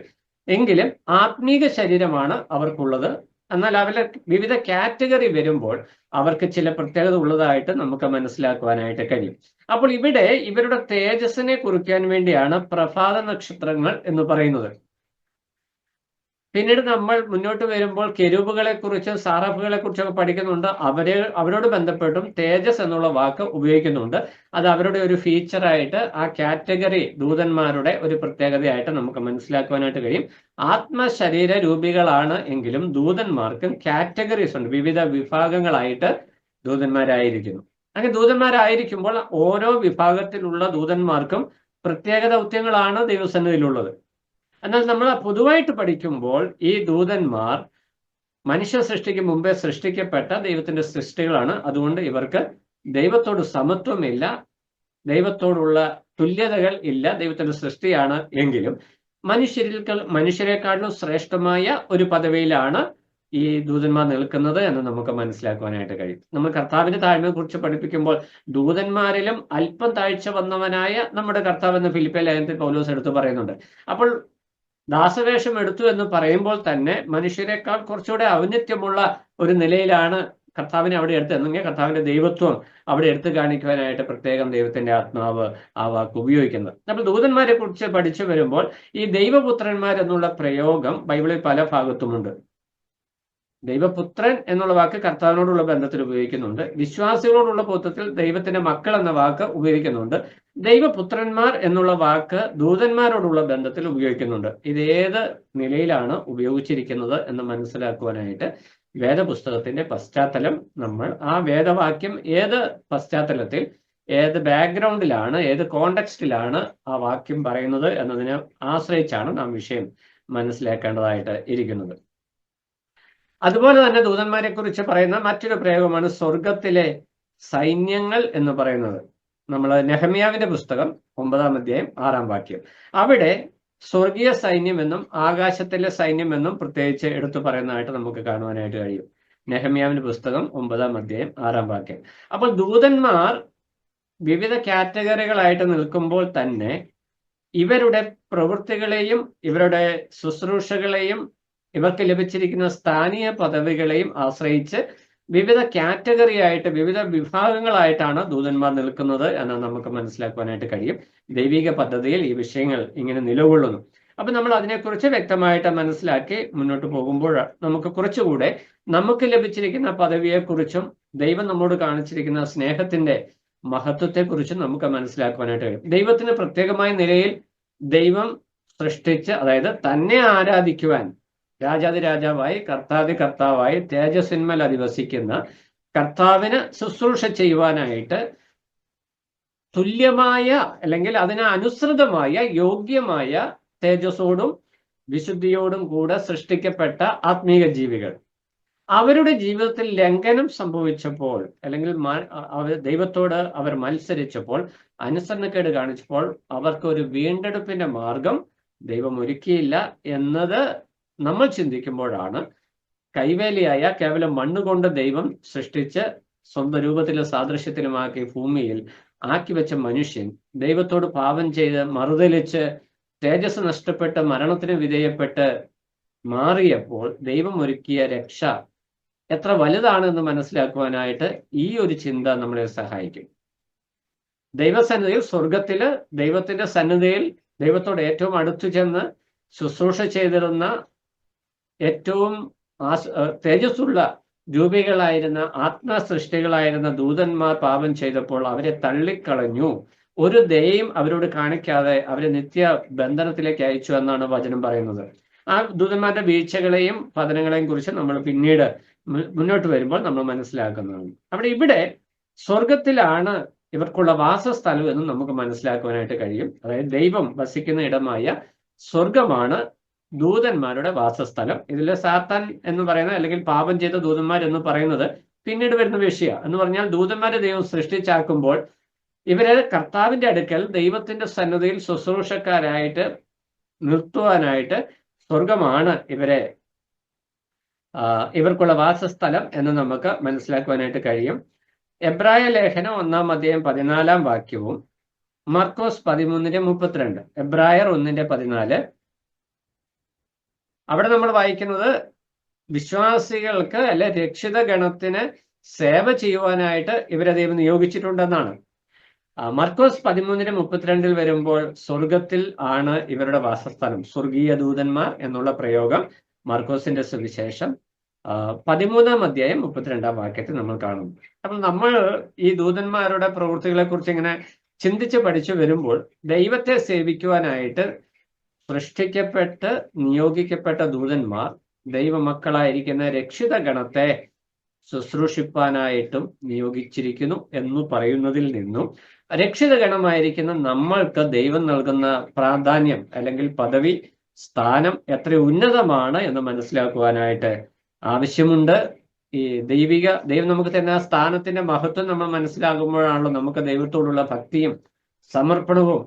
എങ്കിലും ആത്മീക ശരീരമാണ് അവർക്കുള്ളത്. എന്നാൽ അവരുടെ വിവിധ കാറ്റഗറി വരുമ്പോൾ അവർക്ക് ചില പ്രത്യേകത ഉള്ളതായിട്ട് നമുക്ക് മനസ്സിലാക്കുവാനായിട്ട് കഴിയും. അപ്പോൾ ഇവിടെ ഇവരുടെ തേജസ്സിനെ കുറിക്കാൻ വേണ്ടിയാണ് പ്രഭാത നക്ഷത്രങ്ങൾ എന്ന് പറയുന്നത്. പിന്നീട് നമ്മൾ മുന്നോട്ട് വരുമ്പോൾ കെരൂബുകളെ കുറിച്ചും സാറാഫുകളെ കുറിച്ചൊക്കെ പഠിക്കുന്നുണ്ട്. അവരോട് ബന്ധപ്പെട്ടും തേജസ് എന്നുള്ള വാക്ക് ഉപയോഗിക്കുന്നുണ്ട്. അത് അവരുടെ ഒരു ഫീച്ചറായിട്ട്, ആ കാറ്റഗറി ദൂതന്മാരുടെ ഒരു പ്രത്യേകതയായിട്ട് നമുക്ക് മനസ്സിലാക്കുവാനായിട്ട് കഴിയും. ആത്മശരീര രൂപികളാണ് എങ്കിലും ദൂതന്മാർക്കും കാറ്റഗറീസ് ഉണ്ട്, വിവിധ വിഭാഗങ്ങളായിട്ട് ദൂതന്മാരായിരിക്കുന്നു. അങ്ങനെ ദൂതന്മാരായിരിക്കുമ്പോൾ ഓരോ വിഭാഗത്തിലുള്ള ദൂതന്മാർക്കും പ്രത്യേക ദൗത്യങ്ങളാണ് ദൈവസന്നിധിയിലുള്ളത്. എന്നാൽ നമ്മൾ പൊതുവായിട്ട് പഠിക്കുമ്പോൾ ഈ ദൂതന്മാർ മനുഷ്യ സൃഷ്ടിക്ക് മുമ്പേ സൃഷ്ടിക്കപ്പെട്ട ദൈവത്തിന്റെ സൃഷ്ടികളാണ്. അതുകൊണ്ട് ഇവർക്ക് ദൈവത്തോട് സമത്വമില്ല, ദൈവത്തോടുള്ള തുല്യതകൾ ഇല്ല. ദൈവത്തിന്റെ സൃഷ്ടിയാണ് എങ്കിലും മനുഷ്യരെക്കാളും ശ്രേഷ്ഠമായ ഒരു പദവിയിലാണ് ഈ ദൂതന്മാർ നിൽക്കുന്നത് എന്ന് നമുക്ക് മനസ്സിലാക്കുവാനായിട്ട് കഴിയും. നമ്മൾ കർത്താവിന്റെ താഴ്മയെ കുറിച്ച് പഠിപ്പിക്കുമ്പോൾ ദൂതന്മാരിലും അല്പം താഴ്ച വന്നവനായ നമ്മുടെ കർത്താവ് എന്ന് ഫിലിപ്പിയ ലേഖനത്തിൽ പൗലോസ് എടുത്തു പറയുന്നുണ്ട്. അപ്പോൾ ദാസവേഷം എടുത്തു എന്ന് പറയുമ്പോൾ തന്നെ മനുഷ്യരെക്കാൾ കുറച്ചുകൂടെ ഔന്നത്യമുള്ള ഒരു നിലയിലാണ് കർത്താവിനെ അവിടെ എടുത്ത് എന്നെങ്കിൽ കർത്താവിന്റെ ദൈവത്വം അവിടെ എടുത്തു കാണിക്കുവാനായിട്ട് പ്രത്യേകം ദൈവത്തിന്റെ ആത്മാവ് ആ വാക്ക് ഉപയോഗിക്കുന്നത്. അപ്പോൾ ദൂതന്മാരെ കുറിച്ച് പഠിച്ചു വരുമ്പോൾ ഈ ദൈവപുത്രന്മാർ എന്നുള്ള പ്രയോഗം ബൈബിളിൽ പല ഭാഗത്തുമുണ്ട്. ദൈവപുത്രൻ എന്നുള്ള വാക്ക് കർത്താവിനോടുള്ള ബന്ധത്തിൽ ഉപയോഗിക്കുന്നുണ്ട്. വിശ്വാസികളോടുള്ള ബന്ധത്തിൽ ദൈവത്തിന്റെ മക്കൾ എന്ന വാക്ക് ഉപയോഗിക്കുന്നുണ്ട്. ദൈവപുത്രന്മാർ എന്നുള്ള വാക്ക് ദൂതന്മാരോടുള്ള ബന്ധത്തിൽ ഉപയോഗിക്കുന്നുണ്ട്. ഇത് ഏത് നിലയിലാണ് ഉപയോഗിച്ചിരിക്കുന്നത് എന്ന് മനസ്സിലാക്കുവാനായിട്ട് വേദപുസ്തകത്തിന്റെ പശ്ചാത്തലം നമ്മൾ ആ വേദവാക്യം ഏത് പശ്ചാത്തലത്തിൽ ഏത് ബാക്ക്ഗ്രൗണ്ടിലാണ് ഏത് കോണ്ടെക്സ്റ്റിലാണ് ആ വാക്യം പറയുന്നത് എന്നതിനെ ആശ്രയിച്ചാണ് നാം വിഷയം മനസ്സിലാക്കേണ്ടതായിട്ട് ഇരിക്കുന്നത്. അതുപോലെ തന്നെ ദൂതന്മാരെ കുറിച്ച് പറയുന്ന മറ്റൊരു പ്രയോഗമാണ് സ്വർഗത്തിലെ സൈന്യങ്ങൾ എന്ന് പറയുന്നത്. നമ്മൾ നെഹമ്യാവിന്റെ പുസ്തകം 9-ാം അധ്യായം 6-ാം വാക്യം, അവിടെ സ്വർഗീയ സൈന്യം എന്നും ആകാശത്തിലെ സൈന്യം എന്നും പ്രത്യേകിച്ച് എടുത്തു പറയുന്നതായിട്ട് നമുക്ക് കാണുവാനായിട്ട് കഴിയും. നെഹമ്യാവിന്റെ പുസ്തകം 9-ാം അധ്യായം 6-ാം വാക്യം. അപ്പോൾ ദൂതന്മാർ വിവിധ കാറ്റഗറികളായിട്ട് നിൽക്കുമ്പോൾ തന്നെ ഇവരുടെ പ്രവൃത്തികളെയും ഇവരുടെ ശുശ്രൂഷകളെയും ഇവർക്ക് ലഭിച്ചിരിക്കുന്ന സ്ഥാനീയ പദവികളെയും ആശ്രയിച്ച് വിവിധ കാറ്റഗറി ആയിട്ട് വിവിധ വിഭാഗങ്ങളായിട്ടാണ് ദൂതന്മാർ നിൽക്കുന്നത് എന്ന് നമുക്ക് മനസ്സിലാക്കുവാനായിട്ട് കഴിയും. ദൈവിക പദ്ധതിയിൽ ഈ വിഷയങ്ങൾ ഇങ്ങനെ നിലകൊള്ളുന്നു. അപ്പൊ നമ്മൾ അതിനെക്കുറിച്ച് വ്യക്തമായിട്ട് മനസ്സിലാക്കി മുന്നോട്ട് പോകുമ്പോൾ നമുക്ക് കുറച്ചുകൂടെ നമുക്ക് ലഭിച്ചിരിക്കുന്ന പദവിയെക്കുറിച്ചും ദൈവം നമ്മോട് കാണിച്ചിരിക്കുന്ന സ്നേഹത്തിന്റെ മഹത്വത്തെക്കുറിച്ചും നമുക്ക് മനസ്സിലാക്കുവാനായിട്ട് കഴിയും. ദൈവത്തിന് പ്രത്യേകമായ നിലയിൽ ദൈവം സൃഷ്ടിച്ച്, അതായത് തന്നെ ആരാധിക്കുവാൻ രാജാതിരാജാവായി കർത്താവായി തേജസ്സിന്മേൽ അധിവസിക്കുന്ന കർത്താവിന് ശുശ്രൂഷ ചെയ്യുവാനായിട്ട് തുല്യമായ അല്ലെങ്കിൽ അതിന് അനുസൃതമായ യോഗ്യമായ തേജസ്സോടും വിശുദ്ധിയോടും കൂടെ സൃഷ്ടിക്കപ്പെട്ട ആത്മീക ജീവികൾ അവരുടെ ജീവിതത്തിൽ ലംഘനം സംഭവിച്ചപ്പോൾ അല്ലെങ്കിൽ ദൈവത്തോട് അവർ മത്സരിച്ചപ്പോൾ അനുസരണക്കേട് കാണിച്ചപ്പോൾ അവർക്ക് ഒരു വീണ്ടെടുപ്പിന്റെ മാർഗം ദൈവം ഒരുക്കിയില്ല എന്നത് നമ്മൾ ചിന്തിക്കുമ്പോഴാണ് കൈവേലിയായ കേവലം മണ്ണുകൊണ്ട് ദൈവം സൃഷ്ടിച്ച് സ്വന്തം രൂപത്തിലും സാദൃശ്യത്തിലുമാക്കി ഭൂമിയിൽ ആക്കി വെച്ച മനുഷ്യൻ ദൈവത്തോട് പാപം ചെയ്ത് മറുതലിച്ച് തേജസ് നഷ്ടപ്പെട്ട് മരണത്തിന് വിധേയപ്പെട്ട് മാറിയപ്പോൾ ദൈവം ഒരുക്കിയ രക്ഷ എത്ര വലുതാണെന്ന് മനസ്സിലാക്കുവാനായിട്ട് ഈ ഒരു ചിന്ത നമ്മളെ സഹായിക്കും. ദൈവസന്നിധിയിൽ, സ്വർഗത്തില് ദൈവത്തിന്റെ സന്നിധിയിൽ ദൈവത്തോട് ഏറ്റവും അടുത്തു ചെന്ന് ശുശ്രൂഷ ചെയ്തിരുന്ന ഏറ്റവും തേജസ്സുള്ള രൂപികളായിരുന്ന ആത്മസൃഷ്ടികളായിരുന്ന ദൂതന്മാർ പാപം ചെയ്തപ്പോൾ അവരെ തള്ളിക്കളഞ്ഞു. ഒരു ദയയും അവരോട് കാണിക്കാതെ അവരെ നിത്യ ബന്ധനത്തിലേക്ക് അയച്ചു എന്നാണ് വചനം പറയുന്നത്. ആ ദൂതന്മാരുടെ വീഴ്ചകളെയും പതനങ്ങളെയും കുറിച്ച് നമ്മൾ പിന്നീട് മുന്നോട്ട് വരുമ്പോൾ നമ്മൾ മനസ്സിലാക്കുന്നതാണ്. അവിടെ ഇവിടെ സ്വർഗത്തിലാണ് ഇവർക്കുള്ള വാസസ്ഥലം എന്ന് നമുക്ക് മനസ്സിലാക്കുവാനായിട്ട് കഴിയും. അതായത് ദൈവം വസിക്കുന്ന ഇടമായ സ്വർഗമാണ് ദൂതന്മാരുടെ വാസസ്ഥലം. ഇതിൽ സാത്താൻ എന്ന് പറയുന്നത് അല്ലെങ്കിൽ പാപം ചെയ്ത ദൂതന്മാർ എന്ന് പറയുന്നത് പിന്നീട് വരുന്ന വിഷയം എന്ന് പറഞ്ഞാൽ ദൂതന്മാരെ ദൈവം സൃഷ്ടിച്ചാക്കുമ്പോൾ ഇവരെ കർത്താവിന്റെ അടുക്കൽ ദൈവത്തിന്റെ സന്നിധിയിൽ ശുശ്രൂഷക്കാരായിട്ട് നിർത്തുവാനായിട്ട് സ്വർഗമാണ് ഇവർക്കുള്ള വാസസ്ഥലം എന്ന് നമുക്ക് മനസ്സിലാക്കുവാനായിട്ട് കഴിയും. എബ്രായ ലേഖനം 1-ാം അധ്യായം 14-ാം വാക്യവും മർക്കോസ് 13:32, എബ്രായർ 1:14, അവിടെ നമ്മൾ വായിക്കുന്നത് വിശ്വാസികൾക്ക് അല്ലെ രക്ഷിത ഗണത്തിന് സേവ ചെയ്യുവാനായിട്ട് ഇവരെ ദൈവം നിയോഗിച്ചിട്ടുണ്ടെന്നാണ്. മർക്കോസ് 13:32 വരുമ്പോൾ സ്വർഗത്തിൽ ആണ് ഇവരുടെ വാസസ്ഥലം, സ്വർഗീയ ദൂതന്മാർ എന്നുള്ള പ്രയോഗം മർക്കോസിന്റെ സുവിശേഷം 13-ാം അധ്യായം 32-ാം വാക്യത്തിൽ നമ്മൾ കാണുന്നു. അപ്പോൾ നമ്മൾ ഈ ദൂതന്മാരുടെ പ്രവൃത്തികളെ കുറിച്ച് ഇങ്ങനെ ചിന്തിച്ച് പഠിച്ചു വരുമ്പോൾ ദൈവത്തെ സേവിക്കുവാനായിട്ട് സൃഷ്ടിക്കപ്പെട്ട് നിയോഗിക്കപ്പെട്ട ദൂതന്മാർ ദൈവമക്കളായിരിക്കുന്ന രക്ഷിത ഗണത്തെ ശുശ്രൂഷിപ്പാനായിട്ടും നിയോഗിച്ചിരിക്കുന്നു എന്ന് പറയുന്നതിൽ നിന്നും രക്ഷിത ഗണമായിരിക്കുന്ന നമ്മൾക്ക് ദൈവം നൽകുന്ന പ്രാധാന്യം അല്ലെങ്കിൽ പദവി സ്ഥാനം എത്ര ഉന്നതമാണ് എന്ന് മനസ്സിലാക്കുവാനായിട്ട് ആവശ്യമുണ്ട്. ഈ ദൈവം നമുക്ക് തരുന്ന ആ സ്ഥാനത്തിന്റെ മഹത്വം നമ്മൾ മനസ്സിലാകുമ്പോഴാണല്ലോ നമുക്ക് ദൈവത്തോടുള്ള ഭക്തിയും സമർപ്പണവും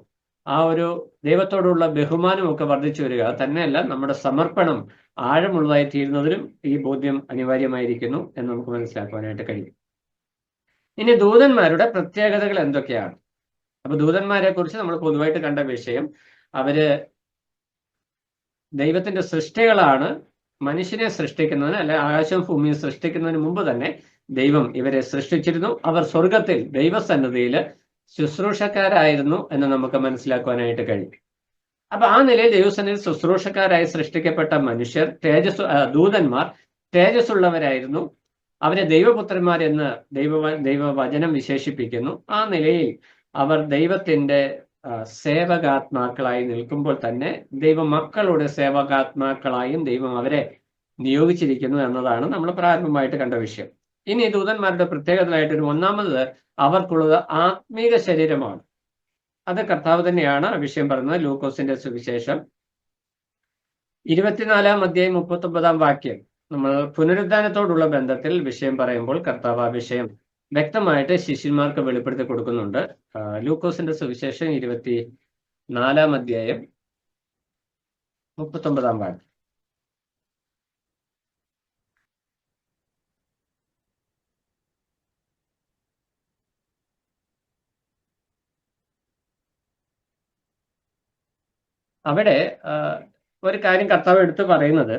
ആ ഒരു ദൈവത്തോടുള്ള ബഹുമാനവും ഒക്കെ വർദ്ധിച്ചു വരിക. തന്നെയല്ല നമ്മുടെ സമർപ്പണം ആഴമുള്ളതായി തീരുന്നതിനും ഈ ബോധ്യം അനിവാര്യമായിരിക്കുന്നു എന്ന് നമുക്ക് മനസ്സിലാക്കുവാനായിട്ട് കഴിയും. ഇനി ദൂതന്മാരുടെ പ്രത്യേകതകൾ എന്തൊക്കെയാണ്? അപ്പൊ ദൂതന്മാരെ കുറിച്ച് നമ്മൾ പൊതുവായിട്ട് കണ്ട വിഷയം, അവര് ദൈവത്തിന്റെ സൃഷ്ടികളാണ്. മനുഷ്യനെ സൃഷ്ടിക്കുന്നതിന് അല്ലെ ആകാശവും ഭൂമിയും സൃഷ്ടിക്കുന്നതിന് മുമ്പ് തന്നെ ദൈവം ഇവരെ സൃഷ്ടിച്ചിരുന്നു. അവർ സ്വർഗത്തിൽ ദൈവസന്നിധിയിൽ ശുശ്രൂഷക്കാരായിരുന്നു എന്ന് നമുക്ക് മനസ്സിലാക്കുവാനായിട്ട് കഴിയും. അപ്പൊ ആ നിലയിൽ ദൈവസന്നിധിയിൽ ശുശ്രൂഷക്കാരായി സൃഷ്ടിക്കപ്പെട്ട മനുഷ്യർ ദൂതന്മാർ തേജസ്സുള്ളവരായിരുന്നു. അവരെ ദൈവപുത്രന്മാർ എന്ന് ദൈവവചനം വിശേഷിപ്പിക്കുന്നു. ആ നിലയിൽ അവർ ദൈവത്തിന്റെ സേവകാത്മാക്കളായി നിൽക്കുമ്പോൾ തന്നെ ദൈവമക്കളുടെ സേവകാത്മാക്കളായും ദൈവം അവരെ നിയോഗിച്ചിരിക്കുന്നു എന്നതാണ് നമ്മൾ പ്രാരംഭമായിട്ട് കണ്ട വിഷയം. ഇനി ദൂതന്മാരുടെ പ്രത്യേകതയായിട്ടൊരു ഒന്നാമത് അവർക്കുള്ളത് ആത്മീക ശരീരമാണ്. അത് കർത്താവ് തന്നെയാണ് വിഷയം പറയുന്നത്. ലൂക്കോസിന്റെ സുവിശേഷം 24-ാം അധ്യായം 39-ാം വാക്യം നമ്മൾ പുനരുദ്ധാനത്തോടുള്ള ബന്ധത്തിൽ വിഷയം പറയുമ്പോൾ കർത്താവ് ആ വിഷയം വ്യക്തമായിട്ട് ശിഷ്യന്മാർക്ക് വെളിപ്പെടുത്തി കൊടുക്കുന്നുണ്ട്. ലൂക്കോസിന്റെ സുവിശേഷം 24-ാം അധ്യായം 39-ാം വാക്യം. അവിടെ ഒരു കാര്യം കർത്താവ് എടുത്തു പറയുന്നത്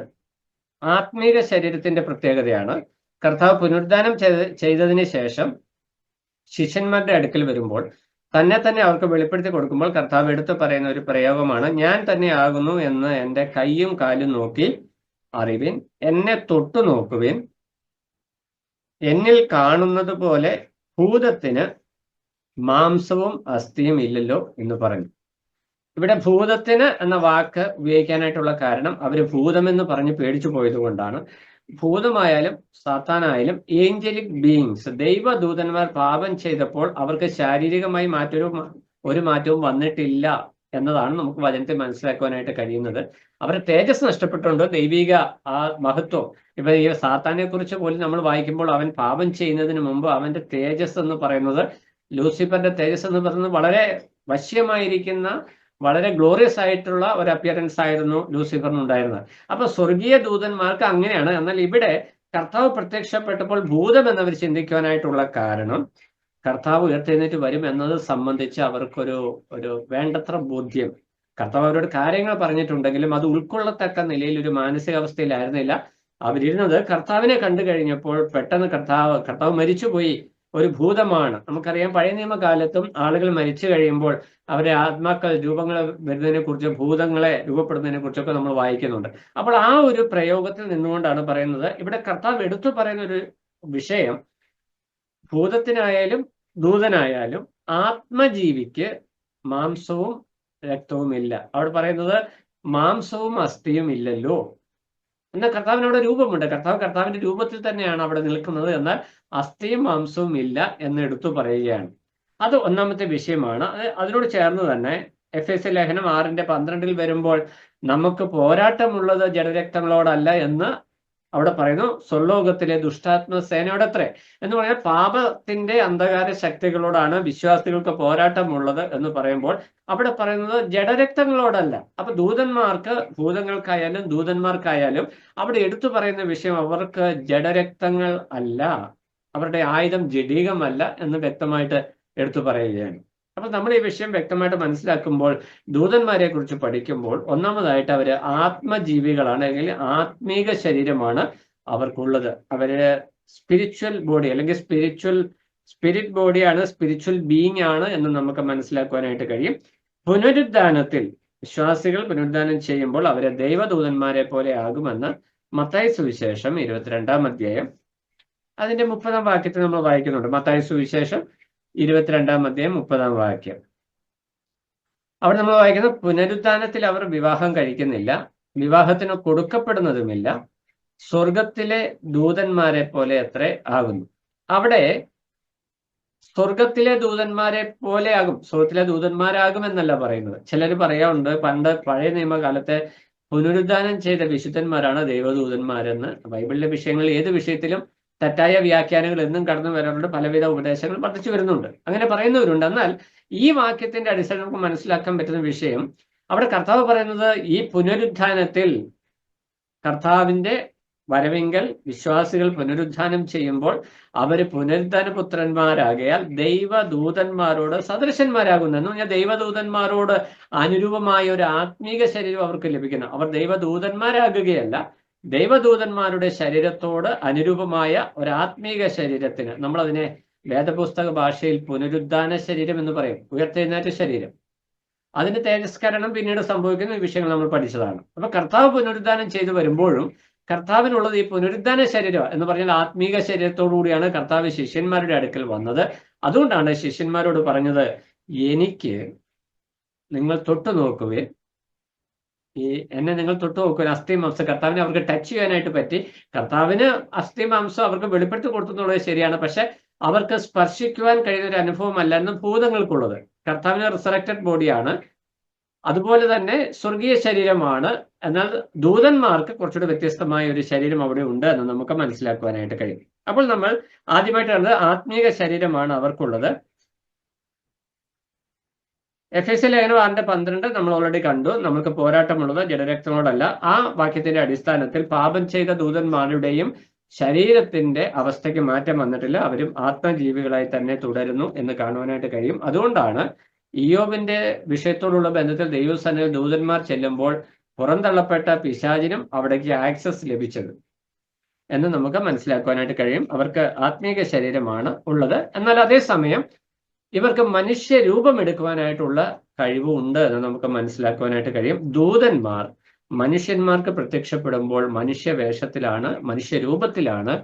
ആത്മീക ശരീരത്തിന്റെ പ്രത്യേകതയാണ്. കർത്താവ് പുനരുദ്ധാനം ചെയ്തതിന് ശേഷം ശിഷ്യന്മാരുടെ അടുക്കൽ വരുമ്പോൾ തന്നെ അവർക്ക് വെളിപ്പെടുത്തി കൊടുക്കുമ്പോൾ കർത്താവ് എടുത്തു പറയുന്ന ഒരു പ്രയോഗമാണ്, ഞാൻ തന്നെ ആകുന്നു എന്ന് എൻ്റെ കൈയും കാലും നോക്കി അറിവിൻ, എന്നെ തൊട്ടു നോക്കുവിൻ, എന്നിൽ കാണുന്നത് പോലെ ഭൂതത്തിന് മാംസവും അസ്ഥിയും ഇല്ലല്ലോ എന്ന് പറഞ്ഞു. ഇവിടെ ഭൂതത്തിന് എന്ന വാക്ക് ഉപയോഗിക്കാനായിട്ടുള്ള കാരണം അവര് ഭൂതമെന്ന് പറഞ്ഞ് പേടിച്ചു പോയത് കൊണ്ടാണ്. ഭൂതമായാലും സാത്താനായാലും ഏഞ്ചലിക് ബീയിങ്സ്, ദൈവദൂതന്മാർ പാപം ചെയ്തപ്പോൾ അവർക്ക് ശാരീരികമായി ഒരു മാറ്റവും വന്നിട്ടില്ല എന്നതാണ് നമുക്ക് വചനത്തിൽ മനസ്സിലാക്കുവാനായിട്ട് കഴിയുന്നത്. അവരുടെ തേജസ് നഷ്ടപ്പെട്ടുകൊണ്ട് ദൈവിക ആ മഹത്വം, ഇപ്പൊ ഈ സാത്താനെ കുറിച്ച് പോലും നമ്മൾ വായിക്കുമ്പോൾ അവൻ പാപം ചെയ്യുന്നതിന് മുമ്പ് അവന്റെ തേജസ് എന്ന് പറയുന്നത്, ലൂസിഫറിന്റെ തേജസ് എന്ന് പറയുന്നത് വളരെ വശ്യമായിരിക്കുന്ന വളരെ ഗ്ലോറിയസ് ആയിട്ടുള്ള ഒരു അപ്പിയറൻസ് ആയിരുന്നു ലൂസിഫറിനുണ്ടായിരുന്നത്. അപ്പൊ സ്വർഗീയ ദൂതന്മാർക്ക് അങ്ങനെയാണ്. എന്നാൽ ഇവിടെ കർത്താവ് പ്രത്യക്ഷപ്പെട്ടപ്പോൾ ഭൂതം എന്നവർ ചിന്തിക്കുവാനായിട്ടുള്ള കാരണം കർത്താവ് ഉയർത്തെഴുന്നേറ്റ് വരും എന്നത് സംബന്ധിച്ച് അവർക്കൊരു വേണ്ടത്ര ബോധ്യം, കർത്താവ് അവരോട് കാര്യങ്ങൾ പറഞ്ഞിട്ടുണ്ടെങ്കിലും അത് ഉൾക്കൊള്ളത്തക്ക നിലയിൽ ഒരു മാനസികാവസ്ഥയിലായിരുന്നില്ല അവരിരുന്നത്. കർത്താവിനെ കണ്ടു കഴിഞ്ഞപ്പോൾ പെട്ടെന്ന് കർത്താവ് മരിച്ചുപോയി, ഒരു ഭൂതമാണ്. നമുക്കറിയാം പഴയ നിയമകാലത്തും ആളുകൾ മരിച്ചു കഴിയുമ്പോൾ അവരെ ആത്മാക്കൾ രൂപങ്ങൾ വരുന്നതിനെ കുറിച്ച്, ഭൂതങ്ങളെ രൂപപ്പെടുന്നതിനെ കുറിച്ചൊക്കെ നമ്മൾ വായിക്കുന്നുണ്ട്. അപ്പോൾ ആ ഒരു പ്രയോഗത്തിൽ നിന്നുകൊണ്ടാണ് പറയുന്നത്. ഇവിടെ കർത്താവ് എടുത്തു പറയുന്ന ഒരു വിഷയം, ഭൂതത്തിനായാലും ദൂതനായാലും ആത്മജീവിക്ക് മാംസവും രക്തവും ഇല്ല. അവിടെ പറയുന്നത് മാംസവും അസ്ഥിയും ഇല്ലല്ലോ. എന്നാൽ കർത്താവിന് അവിടെ രൂപമുണ്ട്, കർത്താവിന്റെ രൂപത്തിൽ തന്നെയാണ് അവിടെ നിൽക്കുന്നത്. എന്നാൽ അസ്ഥിയും മാംസവും ഇല്ല എന്ന് എടുത്തു പറയുകയാണ്. അത് ഒന്നാമത്തെ വിഷയമാണ്. അതിനോട് ചേർന്ന് തന്നെ എഫേസ്യ ലേഖനം 6:12 വരുമ്പോൾ നമുക്ക് പോരാട്ടമുള്ളത് ജഡരക്തങ്ങളോടല്ല എന്ന് അവിടെ പറയുന്നു. സ്വർലോകത്തിലെ ദുഷ്ടാത്മ സേനയോടത്രേ എന്ന് പറഞ്ഞാൽ പാപത്തിന്റെ അന്ധകാര ശക്തികളോടാണ് വിശ്വാസികൾക്ക് പോരാട്ടമുള്ളത് എന്ന് പറയുമ്പോൾ അവിടെ പറയുന്നത് ജഡരക്തങ്ങളോടല്ല. അപ്പൊ ഭൂതങ്ങൾക്കായാലും ദൂതന്മാർക്കായാലും അവിടെ എടുത്തു പറയുന്ന വിഷയം അവർക്ക് ജഡരക്തങ്ങൾ അല്ല, അവരുടെ ആയുധം ജഡീകമല്ല എന്ന് വ്യക്തമായിട്ട് എടുത്തു പറയുകയാണ്. അപ്പൊ നമ്മൾ ഈ വിഷയം വ്യക്തമായിട്ട് മനസ്സിലാക്കുമ്പോൾ ദൂതന്മാരെ കുറിച്ച് പഠിക്കുമ്പോൾ ഒന്നാമതായിട്ട് അവര് ആത്മജീവികളാണ്, അല്ലെങ്കിൽ ആത്മീക ശരീരമാണ് അവർക്കുള്ളത്. അവര് സ്പിരിച്വൽ ബോഡി അല്ലെങ്കിൽ സ്പിരിറ്റ് ബോഡിയാണ്, സ്പിരിച്വൽ ബീയിങ് ആണ് എന്ന് നമുക്ക് മനസ്സിലാക്കുവാനായിട്ട് കഴിയും. പുനരുദ്ധാനത്തിൽ വിശ്വാസികൾ പുനരുദ്ധാനം ചെയ്യുമ്പോൾ അവരെ ദൈവദൂതന്മാരെ പോലെ ആകുമെന്ന് മത്തായി സുവിശേഷം 22-ാം അധ്യായം അതിന്റെ 30-ാം വാക്യത്തിൽ നമ്മൾ വായിക്കുന്നുണ്ട്. മത്തായി സുവിശേഷം 22-ാം അധ്യായം 30-ാം വാക്യം. അവിടെ നമ്മൾ വായിക്കുന്നത്, പുനരുദ്ധാനത്തിൽ അവർ വിവാഹം കഴിക്കുന്നില്ല, വിവാഹത്തിന് കൊടുക്കപ്പെടുന്നതുമില്ല, സ്വർഗത്തിലെ ദൂതന്മാരെ പോലെ അത്രേ ആകുന്നു. അവിടെ സ്വർഗത്തിലെ ദൂതന്മാരെ പോലെ ആകും, സ്വർഗത്തിലെ ദൂതന്മാരാകും എന്നല്ല പറയുന്നത്. ചിലർ പറയാറുണ്ട് പണ്ട് പഴയ നിയമകാലത്തെ പുനരുദ്ധാനം ചെയ്ത വിശുദ്ധന്മാരാണ് ദൈവദൂതന്മാരെന്ന്. ബൈബിളിലെ വിഷയങ്ങളിൽ ഏത് വിഷയത്തിലും തെറ്റായ വ്യാഖ്യാനങ്ങൾ എന്നും കടന്നു വരാറുണ്ട്, പലവിധ ഉപദേശങ്ങൾ വർദ്ധിച്ചു വരുന്നുണ്ട്, അങ്ങനെ പറയുന്നവരുണ്ട്. എന്നാൽ ഈ വാക്യത്തിന്റെ അടിസ്ഥാനം നമുക്ക് മനസ്സിലാക്കാൻ പറ്റുന്ന വിഷയം, അവിടെ കർത്താവ് പറയുന്നത് ഈ പുനരുദ്ധാനത്തിൽ കർത്താവിന്റെ വരവിങ്കൽ വിശ്വാസികൾ പുനരുദ്ധാനം ചെയ്യുമ്പോൾ അവര് പുനരുദ്ധാന പുത്രന്മാരാകയാൽ ദൈവദൂതന്മാരോട് സദൃശന്മാരാകുന്നു. എന്ന് പറഞ്ഞാൽ ദൈവദൂതന്മാരോട് അനുരൂപമായ ഒരു ആത്മീക ശരീരം അവർക്ക് ലഭിക്കുന്നു. അവർ ദൈവദൂതന്മാരാകുകയല്ല, ദൈവദൂതന്മാരുടെ ശരീരത്തോട് അനുരൂപമായ ഒരു ആത്മീക ശരീരത്തിന്, നമ്മളതിനെ വേദപുസ്തക ഭാഷയിൽ പുനരുദ്ധാന ശരീരം എന്ന് പറയും, ഉയർത്തെഴുന്നേറ്റ ശരീരം. അതിന് തേജസ്കരണം പിന്നീട് സംഭവിക്കുന്ന ഈ വിഷയങ്ങൾ നമ്മൾ പഠിച്ചതാണ്. അപ്പൊ കർത്താവ് പുനരുദ്ധാനം ചെയ്തു വരുമ്പോഴും കർത്താവിനുള്ളത് ഈ പുനരുദ്ധാന ശരീരം എന്ന് പറഞ്ഞാൽ ആത്മീക ശരീരത്തോടു കൂടിയാണ് കർത്താവ് ശിഷ്യന്മാരുടെ അടുക്കൽ വന്നത്. അതുകൊണ്ടാണ് ശിഷ്യന്മാരോട് പറഞ്ഞത്, എനിക്ക് നിങ്ങൾ തൊട്ടു നോക്കുവിൻ, എന്നെ നിങ്ങൾ തൊട്ടു നോക്കുവിൻ, അസ്ഥി മാംസം. കർത്താവിനെ അവർക്ക് ടച്ച് ചെയ്യാനായിട്ട് പറ്റി. കർത്താവിന് അസ്ഥി മാംസം അവർക്ക് വെളിപ്പെടുത്തി കൊടുത്തു എന്നുള്ളത് ശരിയാണ്, പക്ഷെ അവർക്ക് സ്പർശിക്കുവാൻ കഴിയുന്ന ഒരു അനുഭവം അല്ലായിരുന്നു ഭൂതങ്ങൾക്കുള്ളത്. കർത്താവിന് റിസറക്റ്റഡ് ബോഡിയാണ്, അതുപോലെ തന്നെ സ്വർഗീയ ശരീരമാണ്. എന്നാൽ ദൂതന്മാർക്ക് കുറച്ചുകൂടി വ്യത്യസ്തമായ ഒരു ശരീരം അവിടെ ഉണ്ട് എന്ന് നമുക്ക് മനസ്സിലാക്കുവാനായിട്ട് കഴിയും. അപ്പോൾ നമ്മൾ ആദ്യമായിട്ട് കണ്ടത് ആത്മീക ശരീരമാണ് അവർക്കുള്ളത്. എഫേസ്യ ലേഖനം 6:12 നമ്മൾ ഓൾറെഡി കണ്ടു. നമുക്ക് പോരാട്ടമുള്ളത് ജഡരക്തങ്ങളോടല്ല. ആ വാക്യത്തിന്റെ അടിസ്ഥാനത്തിൽ പാപം ചെയ്ത ദൂതന്മാരുടെയും ശരീരത്തിന്റെ അവസ്ഥയ്ക്ക് മാറ്റം വന്നിട്ടില്ല, അവരും ആത്മജീവികളായി തന്നെ തുടരുന്നു എന്ന് കാണുവാനായിട്ട് കഴിയും. അതുകൊണ്ടാണ് ഇയ്യോബിന്റെ വിഷയത്തോടുള്ള ബന്ധത്തിൽ ദൈവസന്നിധിയിൽ ദൂതന്മാർ ചെല്ലുമ്പോൾ പുറന്തള്ളപ്പെട്ട പിശാചിനും അവിടേക്ക് ആക്സസ് ലഭിച്ചത് എന്ന് നമുക്ക് മനസ്സിലാക്കുവാനായിട്ട് കഴിയും. അവർക്ക് ആത്മീക ശരീരമാണ് ഉള്ളത്. എന്നാൽ അതേസമയം ഇവർക്ക് മനുഷ്യ രൂപം എടുക്കുവാനായിട്ടുള്ള കഴിവുണ്ട് എന്ന് നമുക്ക് മനസ്സിലാക്കുവാനായിട്ട് കഴിയും. ദൂതന്മാർ മനുഷ്യന്മാർക്ക് പ്രത്യക്ഷപ്പെടുമ്പോൾ മനുഷ്യ വേഷത്തിലാണ്, മനുഷ്യ രൂപത്തിലാണ്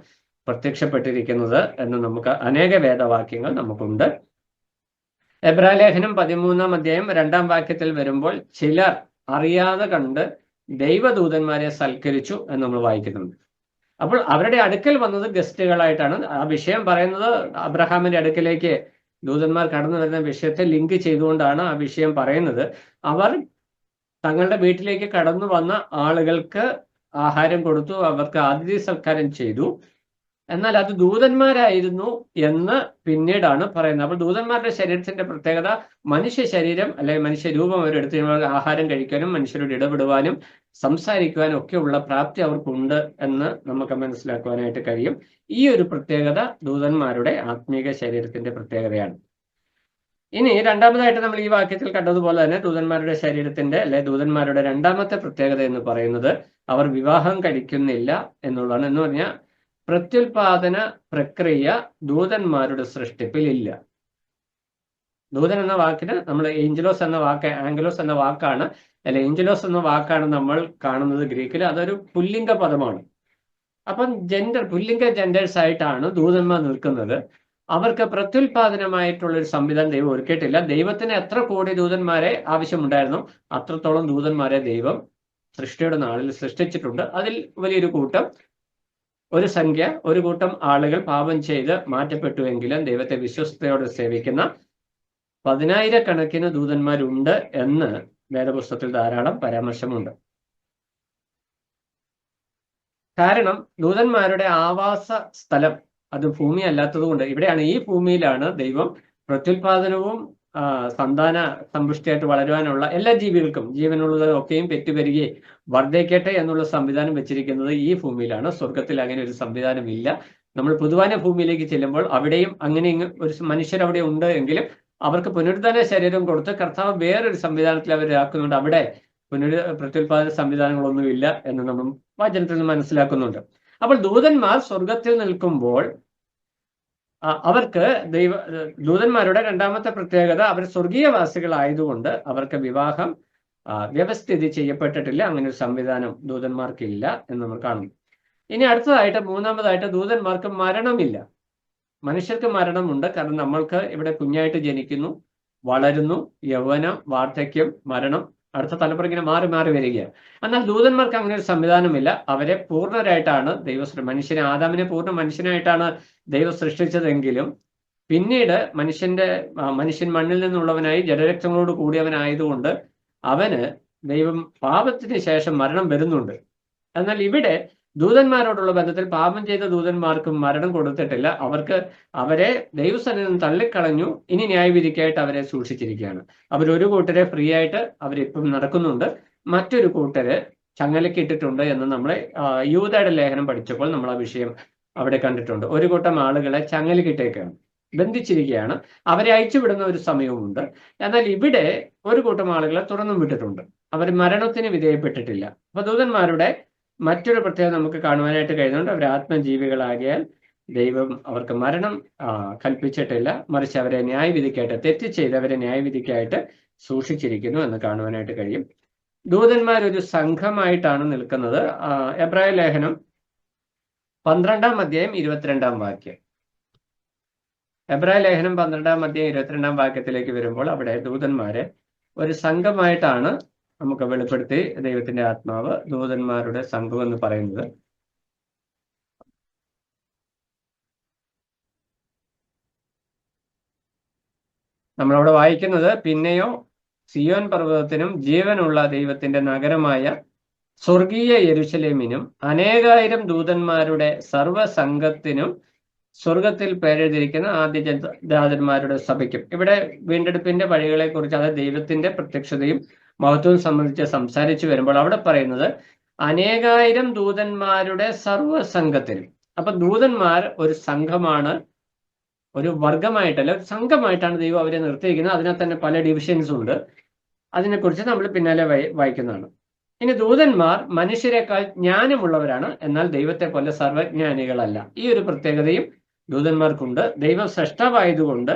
പ്രത്യക്ഷപ്പെട്ടിരിക്കുന്നത് എന്ന് നമുക്ക് അനേക വേദവാക്യങ്ങൾ നമുക്കുണ്ട്. എബ്രായ ലേഖനം 13-ാം അധ്യായം 2-ാം വാക്യത്തിൽ വരുമ്പോൾ ചിലർ അറിയാതെ കണ്ട് ദൈവദൂതന്മാരെ സൽക്കരിച്ചു എന്ന് നമ്മൾ വായിക്കുന്നുണ്ട്. അപ്പോൾ അവരുടെ അടുക്കൽ വന്നത് ഗസ്റ്റുകളായിട്ടാണ്. ആ വിഷയം പറയുന്നത് അബ്രഹാമിന്റെ അടുക്കലേക്ക് ദൂതന്മാർ കടന്നു വരുന്ന വിഷയത്തെ ലിങ്ക് ചെയ്തുകൊണ്ടാണ് ആ വിഷയം പറയുന്നത്. അവർ തങ്ങളുടെ വീട്ടിലേക്ക് കടന്നു വന്ന ആളുകൾക്ക് ആഹാരം കൊടുത്തു, അവർക്ക് അതിഥി സൽക്കാരം ചെയ്തു. എന്നാൽ അത് ദൂതന്മാരായിരുന്നു എന്ന് പിന്നീടാണ് പറയുന്നത്. അപ്പോൾ ദൂതന്മാരുടെ ശരീരത്തിന്റെ പ്രത്യേകത മനുഷ്യ ശരീരം അല്ലെങ്കിൽ മനുഷ്യ രൂപം അവരെടുത്ത് ആഹാരം കഴിക്കാനും മനുഷ്യരോട് ഇടപെടുവാനും സംസാരിക്കുവാനും ഒക്കെ ഉള്ള പ്രാപ്തി അവർക്കുണ്ട് എന്ന് നമുക്ക് മനസ്സിലാക്കുവാനായിട്ട് കഴിയും. ഈ ഒരു പ്രത്യേകത ദൂതന്മാരുടെ ആത്മീക ശരീരത്തിന്റെ പ്രത്യേകതയാണ്. ഇനി രണ്ടാമതായിട്ട് നമ്മൾ ഈ വാക്യത്തിൽ കണ്ടതുപോലെ തന്നെ ദൂതന്മാരുടെ ശരീരത്തിന്റെ അല്ലെ ദൂതന്മാരുടെ രണ്ടാമത്തെ പ്രത്യേകത എന്ന് പറയുന്നത് അവർ വിവാഹം കഴിക്കുന്നില്ല എന്നുള്ളതാണ്. എന്ന് പറഞ്ഞാൽ പ്രത്യുൽപാദന പ്രക്രിയ ദൂതന്മാരുടെ സൃഷ്ടിപ്പിൽ ഇല്ല. ദൂതൻ എന്ന വാക്കിന് നമ്മൾ ഏഞ്ചലോസ് എന്ന വാക്ക്, ആംഗലോസ് എന്ന വാക്കാണ്, അല്ലെ ഏഞ്ചലോസ് എന്ന വാക്കാണ് നമ്മൾ കാണുന്നത് ഗ്രീക്കിൽ. അതൊരു പുല്ലിംഗ പദമാണ്. അപ്പം പുല്ലിംഗ ജെൻഡേഴ്സ് ആയിട്ടാണ് ദൂതന്മാർ നിൽക്കുന്നത്. അവർക്ക് പ്രത്യുൽപാദനമായിട്ടുള്ള ഒരു സംവിധാനം ദൈവം ഒരുക്കിയിട്ടില്ല. ദൈവത്തിന് എത്ര കോടി ദൂതന്മാരെ ആവശ്യമുണ്ടായിരുന്നു അത്രത്തോളം ദൂതന്മാരെ ദൈവം സൃഷ്ടിയുടെ നാളിൽ സൃഷ്ടിച്ചിട്ടുണ്ട്. അതിൽ വലിയൊരു കൂട്ടം, ഒരു കൂട്ടം ആളുകൾ പാപം ചെയ്ത് മാറ്റപ്പെട്ടുവെങ്കിലും ദൈവത്തെ വിശ്വസ്തയോടെ സേവിക്കുന്ന 10,000 ദൂതന്മാരുണ്ട് എന്ന് വേദപുസ്തകത്തിൽ ധാരാളം പരാമർശമുണ്ട്. കാരണം ദൂതന്മാരുടെ ആവാസ സ്ഥലം അത് ഭൂമി അല്ലാത്തത് കൊണ്ട് ഇവിടെയാണ്, ഈ ഭൂമിയിലാണ് ദൈവം പ്രത്യുൽപാദനവും സന്താന സമ്പുഷ്ടിയായിട്ട് വളരുവാനുള്ള എല്ലാ ജീവികൾക്കും, ജീവനുള്ളതൊക്കെയും പെറ്റുപെരുകി വർദ്ധിക്കട്ടെ എന്നുള്ള സംവിധാനം വെച്ചിരിക്കുന്നത് ഈ ഭൂമിയിലാണ്. സ്വർഗത്തിൽ അങ്ങനെ ഒരു സംവിധാനം ഇല്ല. നമ്മൾ പൊതുവാന ഭൂമിയിലേക്ക് ചെല്ലുമ്പോൾ അവിടെയും അങ്ങനെ ഒരു മനുഷ്യരവിടെ ഉണ്ട് എങ്കിലും അവർക്ക് പുനരുദ്ധാന ശരീരം കൊടുത്ത് കർത്താവ് വേറൊരു സംവിധാനത്തിൽ അവരാക്കുന്നുണ്ട്. അവിടെ പ്രത്യുൽപാദന സംവിധാനങ്ങളൊന്നുമില്ല എന്ന് നമ്മൾ വചനത്തിൽ നിന്ന് മനസ്സിലാക്കുന്നുണ്ട്. അപ്പോൾ ദൂതന്മാർ സ്വർഗത്തിൽ നിൽക്കുമ്പോൾ അവർക്ക് ദൂതന്മാരുടെ രണ്ടാമത്തെ പ്രത്യേകത അവർ സ്വർഗീയവാസികളായതുകൊണ്ട് അവർക്ക് വിവാഹം വ്യവസ്ഥിതി ചെയ്യപ്പെട്ടിട്ടില്ല. അങ്ങനെ ഒരു സംവിധാനം ദൂതന്മാർക്കില്ല എന്ന് നമ്മൾ കാണുന്നു. ഇനി അടുത്തതായിട്ട് മൂന്നാമതായിട്ട് ദൂതന്മാർക്ക് മരണമില്ല. മനുഷ്യർക്ക് മരണമുണ്ട്. കാരണം നമ്മൾക്ക് ഇവിടെ കുഞ്ഞായിട്ട് ജനിക്കുന്നു, വളരുന്നു, യൗവനം, വാർദ്ധക്യം, മരണം, അടുത്ത തലമുറ ഇങ്ങനെ മാറി മാറി വരികയാണ്. എന്നാൽ ദൂതന്മാർക്ക് അങ്ങനെ ഒരു സംവിധാനമില്ല. അവരെ പൂർണ്ണരായിട്ടാണ് മനുഷ്യനെ, ആദാമിനെ പൂർണ്ണ മനുഷ്യനായിട്ടാണ് ദൈവം സൃഷ്ടിച്ചതെങ്കിലും പിന്നീട് മനുഷ്യൻ മണ്ണിൽ നിന്നുള്ളവനായി ജഡരക്തങ്ങളോട് കൂടിയവനായതുകൊണ്ട് അവന് ദൈവം പാപത്തിന് ശേഷം മരണം വരുന്നുണ്ട്. എന്നാൽ ഇവിടെ ദൂതന്മാരോടുള്ള ബന്ധത്തിൽ പാപം ചെയ്ത ദൂതന്മാർക്കും മരണം കൊടുത്തിട്ടില്ല. അവരെ ദൈവസന്നിധിയിൽ നിന്ന് തള്ളിക്കളഞ്ഞു. ഇനി ന്യായവിധിക്കായിട്ട് അവരെ സൂക്ഷിച്ചിരിക്കുകയാണ്. അവരൊരു കൂട്ടരെ ഫ്രീ ആയിട്ട് അവരിപ്പം നടക്കുന്നുണ്ട്, മറ്റൊരു കൂട്ടര് ചങ്ങലക്കിട്ടിട്ടുണ്ട് എന്ന് നമ്മളെ യൂദയുടെ ലേഖനം പഠിച്ചപ്പോൾ നമ്മൾ ആ വിഷയം അവിടെ കണ്ടിട്ടുണ്ട്. ഒരു കൂട്ടം ആളുകളെ ചങ്ങലക്കിട്ടേക്കാണ്, ബന്ധിച്ചിരിക്കുകയാണ്. അവരെ അയച്ചുവിടുന്ന ഒരു സമയവുമുണ്ട്. എന്നാൽ ഇവിടെ ഒരു കൂട്ടം ആളുകളെ തുറന്നും വിട്ടിട്ടുണ്ട്. അവർ മരണത്തിന് വിധേയപ്പെട്ടിട്ടില്ല. അപ്പൊ ദൂതന്മാരുടെ മറ്റൊരു പ്രത്യേകത നമുക്ക് കാണുവാനായിട്ട് കഴിയുന്നുണ്ട്. അവർ ആത്മജീവികളാകിയാൽ ദൈവം അവർക്ക് മരണം കൽപ്പിച്ചിട്ടില്ല, മറിച്ച് അവരെ ന്യായവിധിക്കായിട്ട്, തെറ്റ് ചെയ്തവരെ ന്യായവിധിക്കായിട്ട് സൂക്ഷിച്ചിരിക്കുന്നു എന്ന് കാണുവാനായിട്ട് കഴിയും. ദൂതന്മാർ ഒരു സംഘമായിട്ടാണ് നിൽക്കുന്നത്. എബ്രായ ലേഖനം 12-ാം അധ്യായം 22-ാം വാക്യം. എബ്രായ ലേഖനം 12-ാം അധ്യായം 22-ാം വാക്യത്തിലേക്ക് വരുമ്പോൾ അവിടെ ദൂതന്മാരെ ഒരു സംഘമായിട്ടാണ് നമുക്ക് വെളിപ്പെടുത്തി ദൈവത്തിന്റെ ആത്മാവ് ദൂതന്മാരുടെ സംഘം എന്ന് പറയുന്നത്. നമ്മളവിടെ വായിക്കുന്നത്, പിന്നെയോ സിയോൻ പർവ്വതത്തിനും ജീവനുള്ള ദൈവത്തിന്റെ നഗരമായ സ്വർഗീയ യെരുശലേമിനും അനേകായിരം ദൂതന്മാരുടെ സർവ്വസംഘത്തിനും സ്വർഗത്തിൽ പേരെഴുതിയിരിക്കുന്ന ആദ്യജാതന്മാരുടെ സഭയ്ക്കും. ഇവിടെ വീണ്ടെടുപ്പിന്റെ വഴികളെ കുറിച്ച്, അതായത് ദൈവത്തിന്റെ പ്രത്യക്ഷതയും മഹത്വവും സംബന്ധിച്ച് സംസാരിച്ചു വരുമ്പോൾ അവിടെ പറയുന്നത് അനേകായിരം ദൂതന്മാരുടെ സർവ്വസംഘത്തിനും. അപ്പൊ ദൂതന്മാർ ഒരു സംഘമാണ്, ഒരു വർഗമായിട്ടല്ല, ഒരു സംഘമായിട്ടാണ് ദൈവം അവരെ നിർത്തിയിരിക്കുന്നത്. അതിനകത്ത് തന്നെ പല ഡിവിഷൻസും ഉണ്ട്. അതിനെക്കുറിച്ച് നമ്മൾ പിന്നാലെ വായിക്കുന്നതാണ്. ഇനി ദൂതന്മാർ മനുഷ്യരെക്കാൾ ജ്ഞാനമുള്ളവരാണ്, എന്നാൽ ദൈവത്തെ പോലെ സർവജ്ഞാനികളല്ല. ഈ ഒരു പ്രത്യേകതയും ദൂതന്മാർക്കുണ്ട്. ദൈവം സൃഷ്ടാവായതുകൊണ്ട്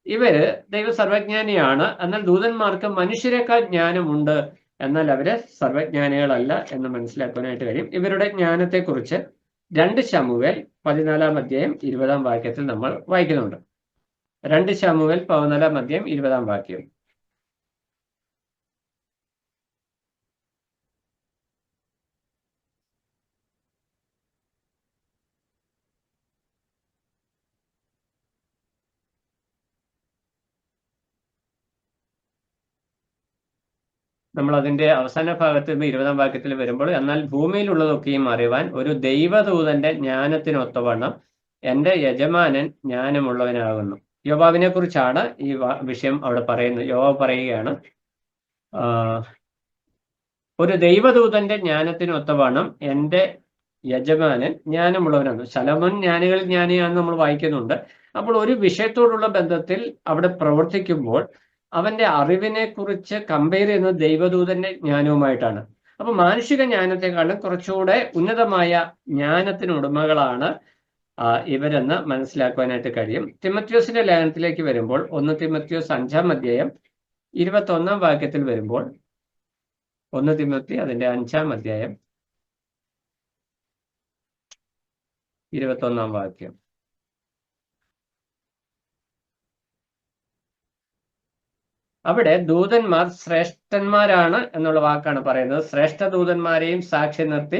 ഇവര് ദൈവ സർവജ്ഞാനിയാണ്, എന്നാൽ ദൂതന്മാർക്ക് മനുഷ്യരെക്കാൾ ജ്ഞാനമുണ്ട്, എന്നാൽ അവര് സർവജ്ഞാനികളല്ല എന്ന് മനസ്സിലാക്കാനായിട്ട് കഴിയും. ഇവരുടെ ജ്ഞാനത്തെക്കുറിച്ച് 2 ശമൂവേൽ 14-ാം അധ്യായം 20-ാം വാക്യത്തിൽ നമ്മൾ വായിക്കുന്നുണ്ട്. 2 ശമൂവേൽ 14-ാം അധ്യായം 20-ാം വാക്യം. നമ്മൾ അതിന്റെ അവസാന ഭാഗത്ത് 20-ാം വാക്യത്തിൽ വരുമ്പോൾ, എന്നാൽ ഭൂമിയിലുള്ളതൊക്കെയും അറിവാൻ ഒരു ദൈവദൂതന്റെ ജ്ഞാനത്തിനൊത്തവണ്ണം എന്റെ യജമാനൻ ജ്ഞാനമുള്ളവനാകുന്നു. യോവാബിനെ കുറിച്ചാണ് ഈ വിഷയം അവിടെ പറയുന്നത്. യോവാബ് പറയുകയാണ്, ഒരു ദൈവദൂതന്റെ ജ്ഞാനത്തിനൊത്തവണ്ണം എന്റെ യജമാനൻ ജ്ഞാനമുള്ളവനാണ്. ശലോമോൻ ജ്ഞാനികളിൽ ജ്ഞാനിയാണെന്ന് നമ്മൾ വായിക്കുന്നുണ്ട്. അപ്പോൾ ഒരു വിഷയത്തോടുള്ള ബന്ധത്തിൽ അവിടെ പ്രവർത്തിക്കുമ്പോൾ അവന്റെ അറിവിനെ കുറിച്ച് കമ്പയർ ചെയ്യുന്നത് ദൈവദൂതന്റെ ജ്ഞാനവുമായിട്ടാണ്. അപ്പൊ മാനുഷിക ജ്ഞാനത്തെക്കാളും കുറച്ചുകൂടെ ഉന്നതമായ ജ്ഞാനത്തിന് ഉടമകളാണ് ഇവരെന്ന് മനസ്സിലാക്കുവാനായിട്ട് കഴിയും. തിമത്യോസിന്റെ ലേഖനത്തിലേക്ക് വരുമ്പോൾ 1 തിമത്യോസ് 5-ാം അധ്യായം 21-ാം വാക്യത്തിൽ വരുമ്പോൾ, 1 തിമോത്തി അതിന്റെ 5-ാം അധ്യായം 21-ാം വാക്യം. അവിടെ ദൂതന്മാർ ശ്രേഷ്ഠന്മാരാണ് എന്നുള്ള വാക്കാണ് പറയുന്നത്. ശ്രേഷ്ഠ ദൂതന്മാരെയും സാക്ഷി നിർത്തി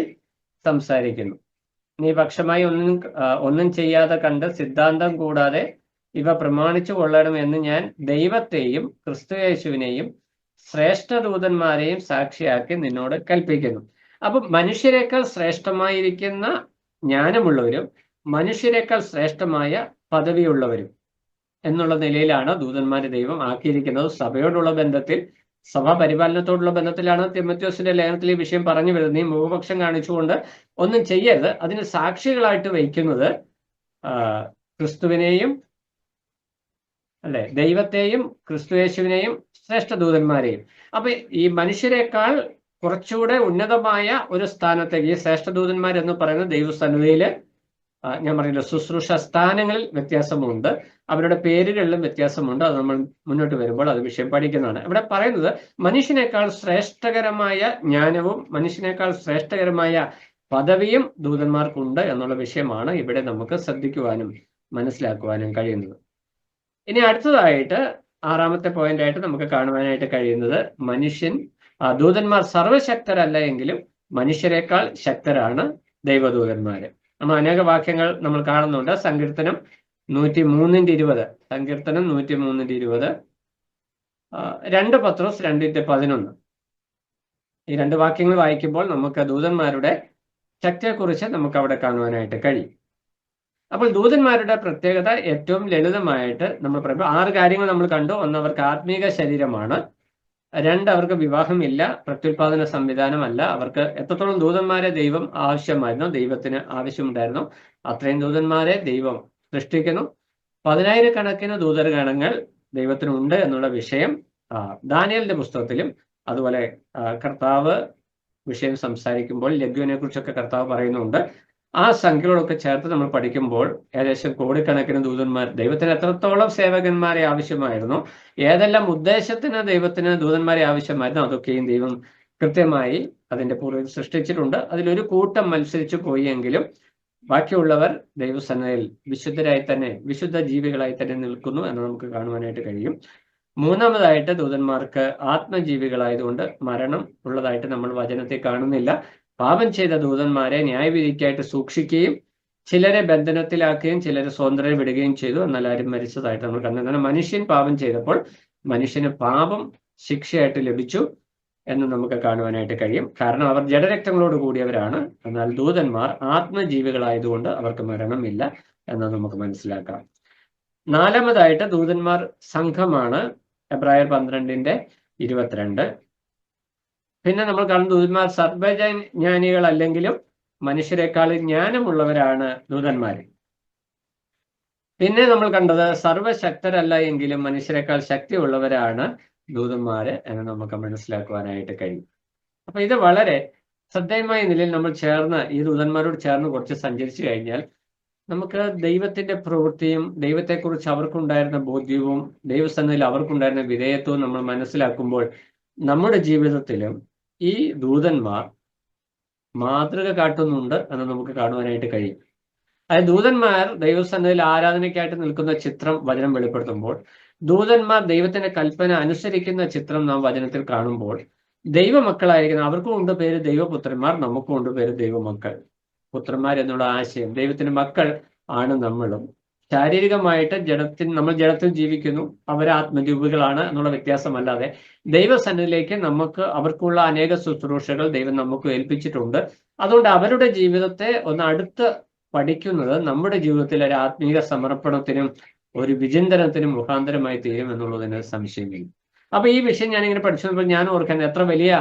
സംസാരിക്കുന്നു. നീ പക്ഷമായി ഒന്നും ചെയ്യാതെ കണ്ട് സിദ്ധാന്തം കൂടാതെ ഇവ പ്രമാണിച്ചു കൊള്ളണമെന്ന് ഞാൻ ദൈവത്തെയും ക്രിസ്തുയേശുവിനെയും ശ്രേഷ്ഠ ദൂതന്മാരെയും സാക്ഷിയാക്കി നിന്നോട് കൽപ്പിക്കുന്നു. അപ്പൊ മനുഷ്യരെക്കാൾ ശ്രേഷ്ഠമായിരിക്കുന്ന ജ്ഞാനമുള്ളവരും മനുഷ്യരെക്കാൾ ശ്രേഷ്ഠമായ പദവിയുള്ളവരും എന്നുള്ള നിലയിലാണ് ദൂതന്മാരെ ദൈവം ആക്കിയിരിക്കുന്നത്. സഭയോടുള്ള ബന്ധത്തിൽ, സഭാ പരിപാലനത്തോടുള്ള ബന്ധത്തിലാണ് തിമോത്തിയോസിന്റെ ലേഖനത്തിൽ ഈ വിഷയം പറഞ്ഞു വരുന്നത്. നീ മുഖപക്ഷം കാണിച്ചുകൊണ്ട് ഒന്നും ചെയ്യരുത്. അതിന് സാക്ഷികളായിട്ട് വയ്ക്കുന്നത് ക്രിസ്തുവിനെയും, അല്ലെ, ദൈവത്തെയും ക്രിസ്തുയേശുവിനെയും ശ്രേഷ്ഠ ദൂതന്മാരെയും. അപ്പൊ ഈ മനുഷ്യരെക്കാൾ കുറച്ചുകൂടെ ഉന്നതമായ ഒരു സ്ഥാനത്തേക്ക് ഈ ശ്രേഷ്ഠ ദൂതന്മാരെന്ന് പറയുന്നത് ദൈവസന്നിധിയില് ഞാൻ പറഞ്ഞില്ല, ശുശ്രൂഷ സ്ഥാനങ്ങളിൽ വ്യത്യാസമുണ്ട്, അവരുടെ പേരുകളിലും വ്യത്യാസമുണ്ട്. അത് നമ്മൾ മുന്നോട്ട് വരുമ്പോൾ അത് വിഷയം പഠിക്കുന്നതാണ്. ഇവിടെ പറയുന്നത് മനുഷ്യനേക്കാൾ ശ്രേഷ്ഠകരമായ ജ്ഞാനവും മനുഷ്യനേക്കാൾ ശ്രേഷ്ഠകരമായ പദവിയും ദൂതന്മാർക്കുണ്ട് എന്നുള്ള വിഷയമാണ് ഇവിടെ നമുക്ക് ശ്രദ്ധിക്കുവാനും മനസ്സിലാക്കുവാനും കഴിയുന്നത്. ഇനി അടുത്തതായിട്ട് 6-ാമത്തെ പോയിന്റായിട്ട് നമുക്ക് കാണുവാനായിട്ട് കഴിയുന്നത്, ദൂതന്മാർ സർവശക്തരല്ല എങ്കിലും മനുഷ്യരെക്കാൾ ശക്തരാണ് ദൈവദൂതന്മാര്. നമ്മൾ അനേക വാക്യങ്ങൾ നമ്മൾ കാണുന്നുണ്ട്. സങ്കീർത്തനം 103:20, സങ്കീർത്തനം 103:20, 2 പത്രോസ് 2:11. ഈ 2 വാക്യങ്ങൾ വായിക്കുമ്പോൾ നമുക്ക് ദൂതന്മാരുടെ ശക്തിയെക്കുറിച്ച് നമുക്ക് അവിടെ കാണുവാനായിട്ട് കഴിയും. അപ്പോൾ ദൂതന്മാരുടെ പ്രത്യേകത ഏറ്റവും ലളിതമായിട്ട് നമ്മൾ പറയുമ്പോൾ 6 കാര്യങ്ങൾ നമ്മൾ കണ്ടു. 1, അവർക്ക് ആത്മീക ശരീരമാണ്. 2, അവർക്ക് വിവാഹമില്ല, പ്രത്യുൽപാദന സംവിധാനമല്ല. അവർക്ക് എത്രത്തോളം ദൂതന്മാരെ ദൈവം ആവശ്യമായിരുന്നോ, ദൈവത്തിന് ആവശ്യമുണ്ടായിരുന്നോ അത്രയും ദൂതന്മാരെ ദൈവം സൃഷ്ടിക്കുന്നു. 10,000-കണക്കിന് ദൂതഗണങ്ങൾ ദൈവത്തിനുണ്ട് എന്നുള്ള വിഷയം ദാനിയേലിന്റെ പുസ്തകത്തിലും അതുപോലെ കർത്താവ് വിഷയം സംസാരിക്കുമ്പോൾ ലഘുവിനെ കുറിച്ചൊക്കെ കർത്താവ് പറയുന്നുണ്ട്. ആ സംഖ്യകളൊക്കെ ചേർത്ത് നമ്മൾ പഠിക്കുമ്പോൾ ഏകദേശം കോടിക്കണക്കിന് ദൂതന്മാർ, ദൈവത്തിന് എത്രത്തോളം സേവകന്മാരെ ആവശ്യമായിരുന്നു, ഏതെല്ലാം ഉദ്ദേശത്തിന് ദൈവത്തിന് ദൂതന്മാരെ ആവശ്യമായിരുന്നു, അതൊക്കെയും ദൈവം കൃത്യമായി അതിന്റെ പൂർവ്വം സൃഷ്ടിച്ചിട്ടുണ്ട്. അതിലൊരു കൂട്ടം മത്സരിച്ചു പോയി എങ്കിലും ബാക്കിയുള്ളവർ ദൈവസന്നയിൽ വിശുദ്ധരായി തന്നെ, വിശുദ്ധ ജീവികളായി തന്നെ നിൽക്കുന്നു എന്ന് നമുക്ക് കാണുവാനായിട്ട് കഴിയും. മൂന്നാമതായിട്ട് ദൂതന്മാർക്ക് ആത്മജീവികളായതുകൊണ്ട് മരണം ഉള്ളതായിട്ട് നമ്മൾ വചനത്തെ കാണുന്നില്ല. പാപം ചെയ്ത ദൂതന്മാരെ ന്യായവിധിക്കായിട്ട് സൂക്ഷിക്കുകയും ചിലരെ ബന്ധനത്തിലാക്കുകയും ചിലരെ സ്വതന്ത്രരെ വിടുകയും ചെയ്തു. എന്നാൽ ആരും മരിച്ചതായിട്ട് നമ്മൾ കണ്ടു. എന്നാൽ മനുഷ്യൻ പാപം ചെയ്തപ്പോൾ മനുഷ്യന് പാപം ശിക്ഷയായിട്ട് ലഭിച്ചു എന്ന് നമുക്ക് കാണുവാനായിട്ട് കഴിയും. കാരണം അവർ ജഡരക്തങ്ങളോട് കൂടിയവരാണ്. എന്നാൽ ദൂതന്മാർ ആത്മജീവികളായതുകൊണ്ട് അവർക്ക് മരണമില്ല എന്ന് നമുക്ക് മനസ്സിലാക്കാം. നാലാമതായിട്ട് ദൂതന്മാർ സംഘമാണ്. എബ്രായർ 12:22. പിന്നെ നമ്മൾ കാണുന്ന ദൂതന്മാർ സർവജ്ഞാനികൾ അല്ലെങ്കിലും മനുഷ്യരെക്കാൾ ജ്ഞാനമുള്ളവരാണ് ദൂതന്മാർ. പിന്നെ നമ്മൾ കണ്ടത് സർവശക്തരല്ല എങ്കിലും മനുഷ്യരെക്കാൾ ശക്തിയുള്ളവരാണ് ദൂതന്മാര് എന്ന് നമുക്ക് മനസ്സിലാക്കുവാനായിട്ട് കഴിയും. അപ്പൊ ഇത് വളരെ ശ്രദ്ധേയമായ നിലയിൽ നമ്മൾ ഈ ദൂതന്മാരോട് ചേർന്ന് കുറച്ച് സഞ്ചരിച്ചു കഴിഞ്ഞാൽ നമുക്ക് ദൈവത്തിന്റെ പ്രവൃത്തിയും ദൈവത്തെക്കുറിച്ച് അവർക്കുണ്ടായിരുന്ന ബോധ്യവും ദൈവസന്നിധിയിൽ അവർക്കുണ്ടായിരുന്ന വിധേയത്വവും നമ്മൾ മനസ്സിലാക്കുമ്പോൾ നമ്മുടെ ജീവിതത്തിലും ഈ ദൂതന്മാർ മാതൃക കാട്ടുന്നുണ്ട് എന്ന് നമുക്ക് കാണുവാനായിട്ട് കഴിയും. അതായത് ദൂതന്മാർ ദൈവസന്നിധിയിൽ ആരാധനയ്ക്കായിട്ട് നിൽക്കുന്ന ചിത്രം വചനം വെളിപ്പെടുത്തുമ്പോൾ, ദൂതന്മാർ ദൈവത്തിന്റെ കൽപ്പന അനുസരിക്കുന്ന ചിത്രം നാം വചനത്തിൽ കാണുമ്പോൾ, ദൈവമക്കളായിരിക്കുന്ന അവർക്കും ഉണ്ട് പേര് ദൈവപുത്രന്മാർ, നമുക്കും ഉണ്ട് പേര് ദൈവമക്കൾ. പുത്രന്മാർ എന്നുള്ള ആശയം, ദൈവത്തിന്റെ മക്കൾ ആണ് നമ്മളും. ശാരീരികമായിട്ട് നമ്മൾ ജഡത്തിൽ ജീവിക്കുന്നു, അവർ ആത്മജീവികളാണ് എന്നുള്ള വ്യത്യാസമല്ലാതെ ദൈവസന്നിധിയിലേക്ക് അവർക്കുള്ള അനേക ശുശ്രൂഷകൾ ദൈവം നമുക്ക് ഏൽപ്പിച്ചിട്ടുണ്ട്. അതുകൊണ്ട് അവരുടെ ജീവിതത്തെ ഒന്ന് അടുത്ത് പഠിക്കുന്നത് നമ്മുടെ ജീവിതത്തിൽ ഒരു ആത്മീയ സമർപ്പണത്തിനും ഒരു വിചിന്തനത്തിനും മുഖാന്തരമായി തീരും എന്നുള്ളതിന് സംശയമില്ല. അപ്പൊ ഈ വിഷയം ഞാനിങ്ങനെ പഠിച്ചപ്പോൾ ഞാൻ ഓർക്കുന്നത് എത്ര വലിയ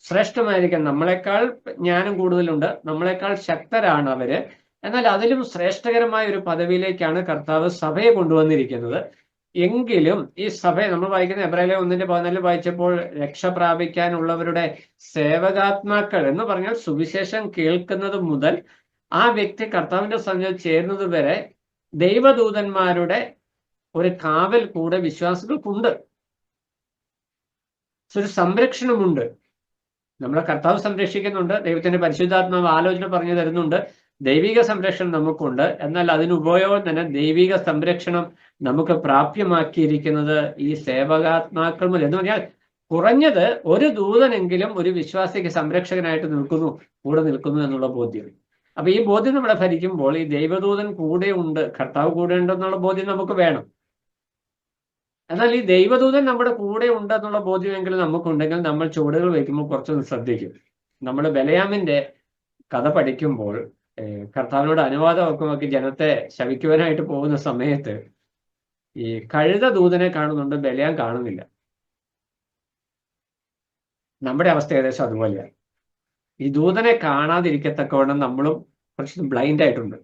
ശ്രേഷ്ഠമായിരിക്കും. നമ്മളെക്കാൾ ജ്ഞാനം കൂടുതലുണ്ട്, നമ്മളെക്കാൾ ശക്തരാണ് അവര്. എന്നാൽ അതിലും ശ്രേഷ്ഠകരമായ ഒരു പദവിയിലേക്കാണ് കർത്താവ് സഭയെ കൊണ്ടുവന്നിരിക്കുന്നത്. എങ്കിലും ഈ സഭയെ നമ്മൾ വായിക്കുന്ന എബ്രായർ 1:14 വായിച്ചപ്പോൾ രക്ഷ പ്രാപിക്കാനുള്ളവരുടെ സേവകാത്മാക്കൾ എന്ന് പറഞ്ഞാൽ സുവിശേഷം കേൾക്കുന്നത് മുതൽ ആ വ്യക്തി കർത്താവിന്റെ സന്നിധിയിൽ ചേരുന്നത് വരെ ദൈവദൂതന്മാരുടെ ഒരു കാവൽ കൂടെ വിശ്വാസികൾക്കുണ്ട്. ഒരു സംരക്ഷണമുണ്ട്. നമ്മളെ കർത്താവ് സംരക്ഷിക്കുന്നുണ്ട്, ദൈവത്തിന്റെ പരിശുദ്ധാത്മാവ് ആലോചന പറഞ്ഞു തരുന്നുണ്ട്, ദൈവിക സംരക്ഷണം നമുക്കുണ്ട്. എന്നാൽ അതിനുപയോഗം തന്നെ ദൈവിക സംരക്ഷണം നമുക്ക് പ്രാപ്യമാക്കിയിരിക്കുന്നത് ഈ സേവകാത്മാക്കൾ മുതൽ എന്ന് പറഞ്ഞാൽ കുറഞ്ഞത് ഒരു ദൂതനെങ്കിലും ഒരു വിശ്വാസിക്ക് സംരക്ഷകനായിട്ട് കൂടെ നിൽക്കുന്നു എന്നുള്ള ബോധ്യം. അപ്പൊ ഈ ബോധ്യം നമ്മളെ ഭരിക്കുമ്പോൾ ഈ ദൈവദൂതൻ കൂടെ ഉണ്ട്, കർത്താവ് കൂടെ ഉണ്ടെന്നുള്ള ബോധ്യം നമുക്ക് വേണം. എന്നാൽ ഈ ദൈവദൂതൻ നമ്മുടെ കൂടെ ഉണ്ടെന്നുള്ള ബോധ്യമെങ്കിലും നമുക്കുണ്ടെങ്കിൽ നമ്മൾ ചുവടുകൾ വയ്ക്കുമ്പോൾ കുറച്ചൊന്ന് ശ്രദ്ധിക്കും. നമ്മൾ ബലയാമിന്റെ കഥ പഠിക്കുമ്പോൾ കർത്താവിനോട് അനുവാദമൊക്കെ നോക്കി ജനത്തെ ശപിക്കുവാനായിട്ട് പോകുന്ന സമയത്ത് ഈ കഴുത ദൂതനെ കാണുന്നുണ്ട്, ബലയാം കാണുന്നില്ല. നമ്മുടെ അവസ്ഥ ഏകദേശം അതുപോലെയാണ്. ഈ ദൂതനെ കാണാതിരിക്കത്തക്കവണ്ണം നമ്മളും കുറച്ച് ബ്ലൈൻഡ് ആയിട്ടുണ്ട്.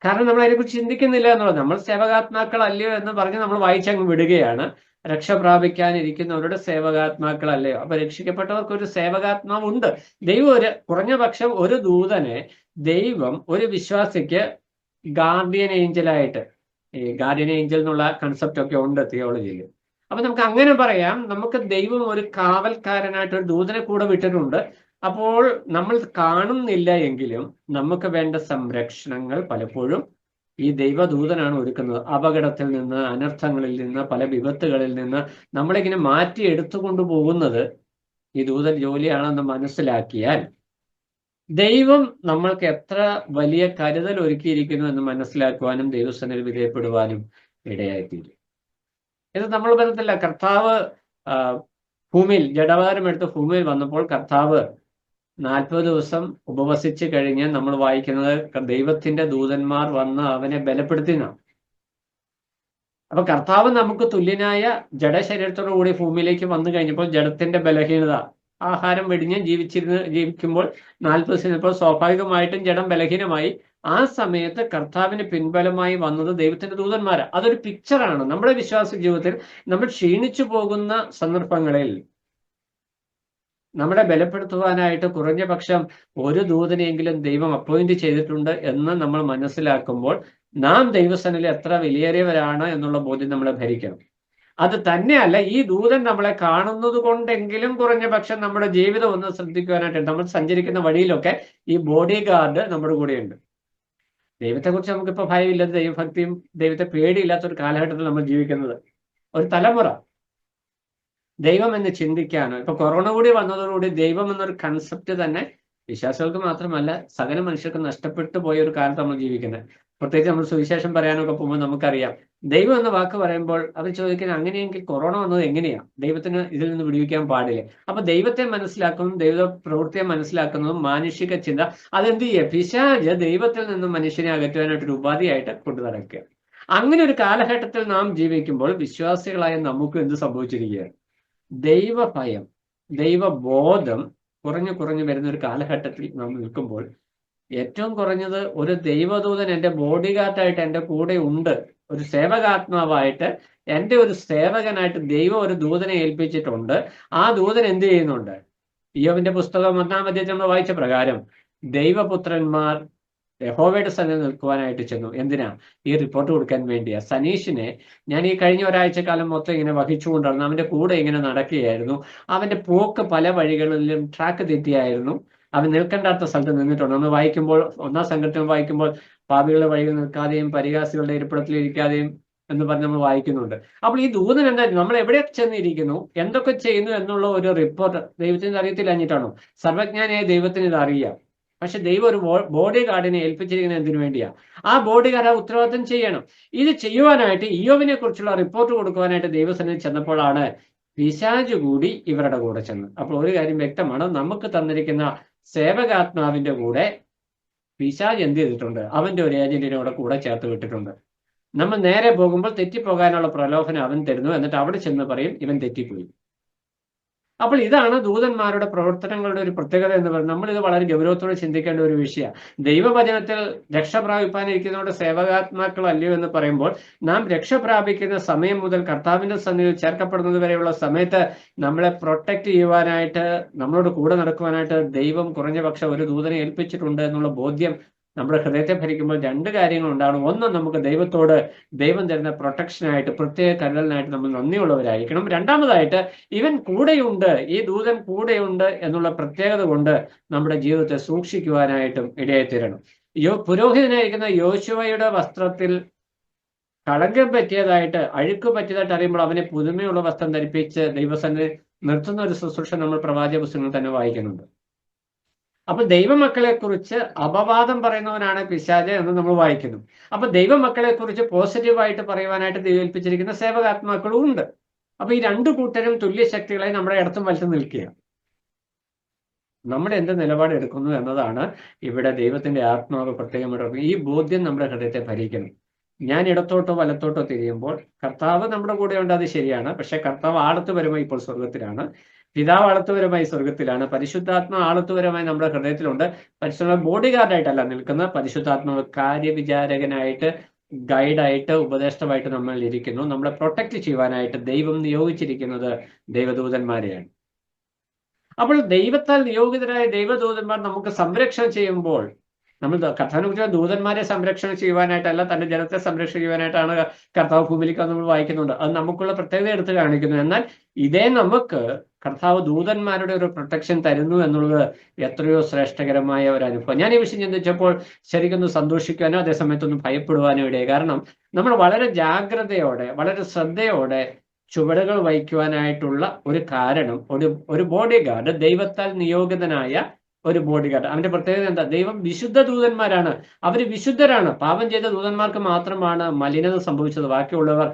കാരണം നമ്മൾ അതിനെക്കുറിച്ച് ചിന്തിക്കുന്നില്ല എന്നുള്ളത്. നമ്മൾ സേവകാത്മാക്കൾ അല്ലയോ എന്ന് പറഞ്ഞ് നമ്മൾ വായിച്ചങ്ങ് വിടുകയാണ്. രക്ഷ പ്രാപിക്കാനിരിക്കുന്നവരുടെ സേവകാത്മാക്കൾ അല്ലയോ? അപ്പൊ രക്ഷിക്കപ്പെട്ടവർക്ക് ഒരു സേവകാത്മാവുണ്ട്. ദൈവം കുറഞ്ഞ പക്ഷം ഒരു ദൂതനെ ദൈവം ഒരു വിശ്വാസിക്ക് ഗാർഡിയൻ ഏഞ്ചലായിട്ട്, ഈ ഗാർഡിയൻ ഏഞ്ചൽ എന്നുള്ള കൺസെപ്റ്റ് ഒക്കെ ഉണ്ട് തിയോളജിയിൽ. അപ്പൊ നമുക്ക് അങ്ങനെ പറയാം, നമുക്ക് ദൈവം ഒരു കാവൽക്കാരനായിട്ട് ഒരു ദൂതനെ കൂടെ വിട്ടിട്ടുണ്ട്. അപ്പോൾ നമ്മൾ കാണുന്നില്ല എങ്കിലും നമുക്ക് വേണ്ട സംരക്ഷണങ്ങൾ പലപ്പോഴും ഈ ദൈവദൂതനാണ് ഒരുക്കുന്നത്. അപകടത്തിൽ നിന്ന്, അനർത്ഥങ്ങളിൽ നിന്ന്, പല വിപത്തുകളിൽ നിന്ന് നമ്മളിങ്ങനെ മാറ്റി എടുത്തുകൊണ്ടു പോകുന്നത് ഈ ദൂതൻ ജോലിയാണെന്ന് മനസ്സിലാക്കിയാൽ ദൈവം നമ്മൾക്ക് എത്ര വലിയ കരുതൽ ഒരുക്കിയിരിക്കുന്നു എന്ന് മനസ്സിലാക്കുവാനും ദൈവസന്നിധിയിൽ വിധേയപ്പെടുവാനും ഇടയായിത്തീരും. ഇത് നമ്മൾ പറഞ്ഞില്ല. കർത്താവ് ഭൂമിയിൽ ജഡാവതാരം എടുത്ത് ഭൂമിയിൽ വന്നപ്പോൾ കർത്താവ് 40 ദിവസം ഉപവസിച്ച് കഴിഞ്ഞ് നമ്മൾ വായിക്കുന്നത് ദൈവത്തിന്റെ ദൂതന്മാർ വന്ന് അവനെ ബലപ്പെടുത്തിനാണ്. അപ്പൊ കർത്താവ് നമുക്ക് തുല്യനായ ജഡശരീരത്തോടു കൂടി ഭൂമിയിലേക്ക് വന്നു കഴിഞ്ഞപ്പോൾ ജഡത്തിന്റെ ബലഹീനത, ആഹാരം വെടിഞ്ഞ് ജീവിക്കുമ്പോൾ 40 ദിവസം ഇപ്പോൾ സ്വാഭാവികമായിട്ടും ജഡം ബലഹീനമായി. ആ സമയത്ത് കർത്താവിന് പിൻബലമായി വന്നത് ദൈവത്തിന്റെ ദൂതന്മാരാണ്. അതൊരു പിക്ചറാണ്. നമ്മുടെ വിശ്വാസ ജീവിതത്തിൽ നമ്മൾ ക്ഷീണിച്ചു പോകുന്ന സന്ദർഭങ്ങളിൽ നമ്മളെ ബലപ്പെടുത്തുവാനായിട്ട് കുറഞ്ഞ പക്ഷം ഒരു ദൂതനെയെങ്കിലും ദൈവം അപ്പോയിന്റ് ചെയ്തിട്ടുണ്ട് എന്ന് നമ്മൾ മനസ്സിലാക്കുമ്പോൾ നാം ദൈവസന്നിധിയിൽ എത്ര വിലയേറിയവരാണ് എന്നുള്ള ബോധ്യം നമ്മളെ ഭരിക്കണം. അത് തന്നെയല്ല, ഈ ദൂതൻ നമ്മളെ കാണുന്നത് കൊണ്ടെങ്കിലും കുറഞ്ഞ പക്ഷം നമ്മുടെ ജീവിതം ഒന്ന് ശ്രദ്ധിക്കുവാനായിട്ട് നമ്മൾ സഞ്ചരിക്കുന്ന വഴിയിലൊക്കെ ഈ ബോഡി ഗാർഡ് നമ്മുടെ കൂടെയുണ്ട്. ദൈവത്തെക്കുറിച്ച് നമുക്കിപ്പോൾ ഭയമില്ല, ദൈവഭക്തിയും ദൈവത്തെ പേടിയില്ലാത്ത ഒരു കാലഘട്ടത്തിൽ നമ്മൾ ജീവിക്കുന്നത്. ഒരു തലമുറ ദൈവം എന്ന് ചിന്തിക്കാനോ, ഇപ്പൊ കൊറോണ കൂടി വന്നതോടുകൂടി ദൈവം എന്നൊരു കൺസെപ്റ്റ് തന്നെ വിശ്വാസികൾക്ക് മാത്രമല്ല സകല മനുഷ്യർക്ക് നഷ്ടപ്പെട്ടു പോയ ഒരു കാലത്ത് നമ്മൾ ജീവിക്കുന്നത്. പ്രത്യേകിച്ച് നമ്മൾ സുവിശേഷം പറയാനൊക്കെ പോകുമ്പോൾ നമുക്കറിയാം, ദൈവം എന്ന വാക്ക് പറയുമ്പോൾ അവർ ചോദിക്കുന്നത് അങ്ങനെയെങ്കിൽ കൊറോണ വന്നത് എങ്ങനെയാ, ദൈവത്തിന് ഇതിൽ നിന്ന് വിടുവിക്കാൻ പാടില്ലേ? അപ്പൊ ദൈവത്തെ മനസ്സിലാക്കുന്നതും ദൈവ പ്രവൃത്തിയെ മനസ്സിലാക്കുന്നതും മാനുഷിക ചിന്ത അതെന്ത് ചെയ്യുക? പിശാച് ദൈവത്തിൽ നിന്നും മനുഷ്യനെ അകറ്റുവാനായിട്ടൊരു ഉപാധിയായിട്ട് കൊണ്ടു നടക്കുക. അങ്ങനെ ഒരു കാലഘട്ടത്തിൽ നാം ജീവിക്കുമ്പോൾ വിശ്വാസികളായ നമുക്ക് എന്ത് സംഭവിച്ചിരിക്കുകയാണ്? ദൈവഭയം, ദൈവബോധം കുറഞ്ഞു വരുന്ന ഒരു കാലഘട്ടത്തിൽ നാം നിൽക്കുമ്പോൾ ഏറ്റവും കുറഞ്ഞത് ഒരു ദൈവദൂതൻ എൻ്റെ ബോഡി ഗാർഡായിട്ട് എൻ്റെ കൂടെ ഉണ്ട്, ഒരു സേവകാത്മാവായിട്ട് എൻ്റെ ഒരു സേവകനായിട്ട് ദൈവം ഒരു ദൂതനെ ഏൽപ്പിച്ചിട്ടുണ്ട്. ആ ദൂതൻ എന്ത് ചെയ്യുന്നുണ്ട്? ഇയ്യോബിന്റെ പുസ്തകം 1-ാം അധ്യായം നമ്മൾ വായിച്ച പ്രകാരം ദൈവപുത്രന്മാർ യഹോവയുടെ സന്നിധിയിൽ നിൽക്കുവാനായിട്ട് ചെന്നു. എന്തിനാ? ഈ റിപ്പോർട്ട് കൊടുക്കാൻ വേണ്ടിയാ. സനീഷിനെ ഞാൻ ഈ കഴിഞ്ഞ ഒരാഴ്ചക്കാലം മൊത്തം ഇങ്ങനെ വഹിച്ചുകൊണ്ടിരുന്നു. അവന്റെ കൂടെ ഇങ്ങനെ നടക്കുകയായിരുന്നു. അവന്റെ പോക്ക് പല വഴികളിലും ട്രാക്ക് തെറ്റിയായിരുന്നു. അവൻ നിൽക്കേണ്ടാത്ത സ്ഥലത്ത് നിന്നിട്ടുണ്ട്. നമ്മൾ വായിക്കുമ്പോൾ 1-ാം സംഘത്തിൽ വായിക്കുമ്പോൾ പാപികളുടെ വഴിയിൽ നിൽക്കാതെയും പരിഹാസികളുടെ ഇരിപ്പിടത്തിൽ ഇരിക്കാതെയും എന്ന് പറഞ്ഞ് നമ്മൾ വായിക്കുന്നുണ്ട്. അപ്പോൾ ഈ ദൂതൻ എന്തായാലും നമ്മൾ എവിടെ ചെന്നിരിക്കുന്നു, എന്തൊക്കെ ചെയ്യുന്നു എന്നുള്ള ഒരു റിപ്പോർട്ട് ദൈവത്തിന് അറിയത്തില്ലഞ്ഞിട്ടാണോ? സർവജ്ഞാനിയായ ദൈവത്തിന് ഇത് അറിയാം. പക്ഷെ ദൈവം ഒരു ബോഡി ഗാർഡിനെ ഏൽപ്പിച്ചിരിക്കുന്നത് എന്തിനു വേണ്ടിയാ? ആ ബോഡി ഗാർഡ് ആ ഉത്തരവാദിത്തം ചെയ്യണം. ഇത് ചെയ്യുവാനായിട്ട് ഇയ്യോബിനെ കുറിച്ചുള്ള റിപ്പോർട്ട് കൊടുക്കുവാനായിട്ട് ദൈവസന്നിധി ചെന്നപ്പോഴാണ് പിശാച് കൂടി ഇവരുടെ കൂടെ ചെന്ന്. അപ്പോൾ ഒരു കാര്യം വ്യക്തമാണ്, നമുക്ക് തന്നിരിക്കുന്ന സേവകാത്മാവിന്റെ കൂടെ പിശാച് എന്ത് ചെയ്തിട്ടുണ്ട്? അവന്റെ ഒരു ഏജന്റിനെ കൂടെ ചേർത്ത് വിട്ടിട്ടുണ്ട്. നമ്മൾ നേരെ പോകുമ്പോൾ തെറ്റിപ്പോകാനുള്ള പ്രലോഭനം അവൻ തരുന്നു. എന്നിട്ട് അവിടെ ചെന്ന് പറയും ഇവൻ തെറ്റിപ്പോയി. അപ്പോൾ ഇതാണ് ദൂതന്മാരുടെ പ്രവർത്തനങ്ങളുടെ ഒരു പ്രത്യേകത എന്ന് പറയുന്നത്. നമ്മൾ ഇത് വളരെ ഗൗരവത്തോടെ ചിന്തിക്കേണ്ട ഒരു വിഷയമാണ്. ദൈവവചനത്തിൽ രക്ഷ പ്രാപിപ്പാനിരിക്കുന്നവരുടെ സേവകാത്മാക്കൾ അല്ലയോ എന്ന് പറയുമ്പോൾ നാം രക്ഷ പ്രാപിക്കുന്ന സമയം മുതൽ കർത്താവിന്റെ സന്നിധിയിൽ ചേർക്കപ്പെടുന്നത് വരെയുള്ള സമയത്ത് നമ്മളെ പ്രൊട്ടക്ട് ചെയ്യുവാനായിട്ട്, നമ്മളോട് കൂടെ നടക്കുവാനായിട്ട് ദൈവം കുറഞ്ഞ പക്ഷം ഒരു ദൂതനെ ഏൽപ്പിച്ചിട്ടുണ്ട് എന്നുള്ള ബോധ്യം നമ്മുടെ ഹൃദയത്തെ ഭരിക്കുമ്പോൾ രണ്ട് കാര്യങ്ങൾ ഉണ്ടാകണം. ഒന്ന്, നമുക്ക് ദൈവത്തോട് ദൈവം തരുന്ന പ്രൊട്ടക്ഷനായിട്ട്, പ്രത്യേക കരുതലിനായിട്ട് നമ്മൾ നന്ദിയുള്ളവരായിരിക്കണം. രണ്ടാമതായിട്ട് ഇവൻ കൂടെയുണ്ട്, ഈ ദൂതൻ കൂടെയുണ്ട് എന്നുള്ള പ്രത്യേകത കൊണ്ട് നമ്മുടെ ജീവിതത്തെ സൂക്ഷിക്കുവാനായിട്ടും ഇടയായിത്തീരണം. പുരോഹിതനായിരിക്കുന്ന യോശുവയുടെ വസ്ത്രത്തിൽ കളങ്കം പറ്റിയതായിട്ട്, അഴുക്ക് പറ്റിയതായിട്ട് അറിയുമ്പോൾ അവനെ പുതുമയുള്ള വസ്ത്രം ധരിപ്പിച്ച് ദൈവസന്നിധി നിർത്തുന്ന ഒരു ശുശ്രൂഷ നമ്മൾ പ്രവാചക പുസ്തകങ്ങളിൽ തന്നെ വായിക്കുന്നുണ്ട്. അപ്പൊ ദൈവമക്കളെ കുറിച്ച് അപവാദം പറയുന്നവനാണ് പിശാച് എന്ന് നമ്മൾ വായിക്കുന്നു. അപ്പൊ ദൈവമക്കളെ കുറിച്ച് പോസിറ്റീവായിട്ട് പറയുവാനായിട്ട് ദൈവം ഏൽപ്പിച്ചിരിക്കുന്ന സേവകാത്മാക്കളും ഉണ്ട്. അപ്പൊ ഈ രണ്ടു കൂട്ടരും തുല്യ ശക്തികളായി നമ്മുടെ ഇടത്തും വലത്തും നിൽക്കുക. നമ്മൾ എന്ത് നിലപാട് എടുക്കുന്നു എന്നതാണ് ഇവിടെ ദൈവത്തിന്റെ ആത്മാവ് പ്രത്യേകമായിട്ട്. ഈ ബോധ്യം നമ്മുടെ ഹൃദയത്തെ ഭരിക്കണം. ഞാൻ ഇടത്തോട്ടോ വലത്തോട്ടോ തിരിയുമ്പോൾ കർത്താവ് നമ്മുടെ കൂടെ ഉണ്ട്, അത് ശരിയാണ്. പക്ഷെ കർത്താവ് ആളത്തുപരമായി ഇപ്പോൾ സ്വർഗത്തിലാണ്, പിതാവ് ആളത്തുപരമായി സ്വർഗത്തിലാണ്, പരിശുദ്ധാത്മ ആളത്തുപരമായി നമ്മുടെ ഹൃദയത്തിലുണ്ട്. പരിശുദ്ധ ബോഡി ഗാർഡായിട്ടല്ല നിൽക്കുന്ന, പരിശുദ്ധാത്മാവ് കാര്യവിചാരകനായിട്ട്, ഗൈഡായിട്ട്, ഉപദേഷ്ടമായിട്ട് നമ്മൾ ഇരിക്കുന്നു. നമ്മളെ പ്രൊട്ടക്ട് ചെയ്യുവാനായിട്ട് ദൈവം നിയോഗിച്ചിരിക്കുന്നത് ദൈവദൂതന്മാരെയാണ്. അപ്പോൾ ദൈവത്താൽ നിയോഗിതരായ ദൈവദൂതന്മാർ നമുക്ക് സംരക്ഷണം ചെയ്യുമ്പോൾ, നമ്മൾ കർത്താവിനെ കുറിച്ച് ദൂതന്മാരെ സംരക്ഷണം ചെയ്യുവാനായിട്ടല്ല, തന്റെ ജനത്തെ സംരക്ഷണം ചെയ്യുവാനായിട്ടാണ് കർത്താവ് ഭൂമിയിലേക്ക് നമ്മൾ വായിക്കുന്നുണ്ട്. അത് നമുക്കുള്ള പ്രത്യേകത എടുത്ത് കാണിക്കുന്നു. എന്നാൽ ഇതേ നമുക്ക് കർത്താവ് ദൂതന്മാരുടെ ഒരു പ്രൊട്ടക്ഷൻ തരുന്നു എന്നുള്ളത് എത്രയോ ശ്രേഷ്ഠകരമായ ഒരു അനുഭവം. ഞാൻ ഈ വിഷയം ചിന്തിച്ചപ്പോൾ ശരിക്കൊന്ന് സന്തോഷിക്കാനോ അതേസമയത്തൊന്ന് ഭയപ്പെടുവാനോ ഇടയായി. കാരണം നമ്മൾ വളരെ ജാഗ്രതയോടെ, വളരെ ശ്രദ്ധയോടെ ചുവടുകൾ വഹിക്കുവാനായിട്ടുള്ള ഒരു കാരണം, ഒരു ബോഡി ഗാർഡ്, ദൈവത്താൽ നിയോഗിതനായ ഒരു ബോഡി ഗാർഡ്. അവന്റെ പ്രത്യേകത എന്താ? ദൈവം വിശുദ്ധ ദൂതന്മാരാണ്, അവര് വിശുദ്ധരാണ്. പാപം ചെയ്ത ദൂതന്മാർക്ക് മാത്രമാണ് മലിനത സംഭവിച്ചത്. ബാക്കിയുള്ളവർ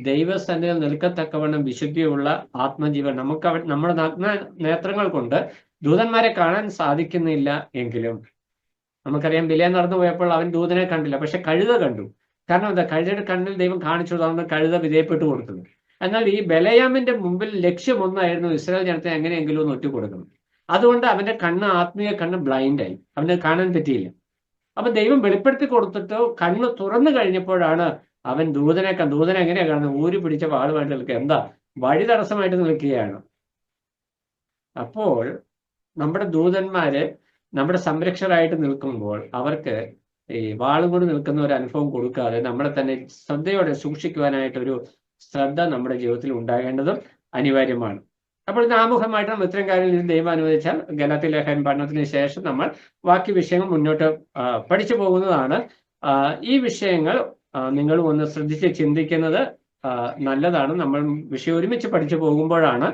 ദൈവസന്നിധിയിൽ നിൽക്കത്തക്കവണ്ണം വിശുദ്ധിയുള്ള ആത്മജീവൻ. നമുക്ക് നമ്മുടെ നഗ്ന നേത്രങ്ങൾ കൊണ്ട് ദൂതന്മാരെ കാണാൻ സാധിക്കുന്നില്ല എങ്കിലും നമുക്കറിയാം, വിലയെ നടന്നു പോയപ്പോൾ അവൻ ദൂതനെ കണ്ടില്ല, പക്ഷെ കഴുത കണ്ടു. കാരണം എന്താ? കഴുതയുടെ കണ്ണിൽ ദൈവം കാണിച്ചു തന്നു, കഴുത വിധേയപ്പെട്ടു കൊടുത്തത്. എന്നാൽ ഈ ബലയാമിന്റെ മുമ്പിൽ ലക്ഷ്യം ഒന്നായിരുന്നു, ഇസ്രായേൽ ജനത്തെ എങ്ങനെയെങ്കിലും ഒന്ന് ഒറ്റുകൊടുക്കണം. അതുകൊണ്ട് അവന്റെ കണ്ണ്, ആത്മീയ കണ്ണ് ബ്ലൈൻഡായി, അവന് കാണാൻ പറ്റിയില്ല. അപ്പൊ ദൈവം വെളിപ്പെടുത്തി കൊടുത്തിട്ട് കണ്ണ് തുറന്നു കഴിഞ്ഞപ്പോഴാണ് അവൻ ദൂതനെ എങ്ങനെയാ കാണുന്നത്? ഊരി പിടിച്ച വാളുമായിട്ട് നിൽക്കുക. എന്താ? വഴി തടസ്സമായിട്ട് നിൽക്കുകയാണ്. അപ്പോൾ നമ്മുടെ ദൂതന്മാര് നമ്മുടെ സംരക്ഷകരായിട്ട് നിൽക്കുമ്പോൾ അവർക്ക് ഈ വാളും കൊണ്ട് നിൽക്കുന്ന ഒരു അനുഭവം കൊടുക്കാതെ നമ്മളെ തന്നെ ശ്രദ്ധയോടെ സൂക്ഷിക്കുവാനായിട്ടൊരു ശ്രദ്ധ നമ്മുടെ ജീവിതത്തിൽ ഉണ്ടാകേണ്ടതും അനിവാര്യമാണ്. അപ്പോൾ ഇത് ആമുഖമായിട്ട് നമ്മൾ ഇത്തരം കാര്യങ്ങളിൽ ദൈവം അനുവദിച്ചാൽ ഗലാത്യ ലേഖനം പഠനത്തിന് ശേഷം നമ്മൾ ബാക്കി വിഷയങ്ങൾ മുന്നോട്ട് പഠിച്ചു പോകുന്നതാണ്. ഈ വിഷയങ്ങൾ നിങ്ങൾ ഒന്ന് ശ്രദ്ധിച്ച് ചിന്തിക്കുന്നത് നല്ലതാണ്. നമ്മൾ വിഷയം ഒരുമിച്ച് പഠിച്ചു പോകുമ്പോഴാണ്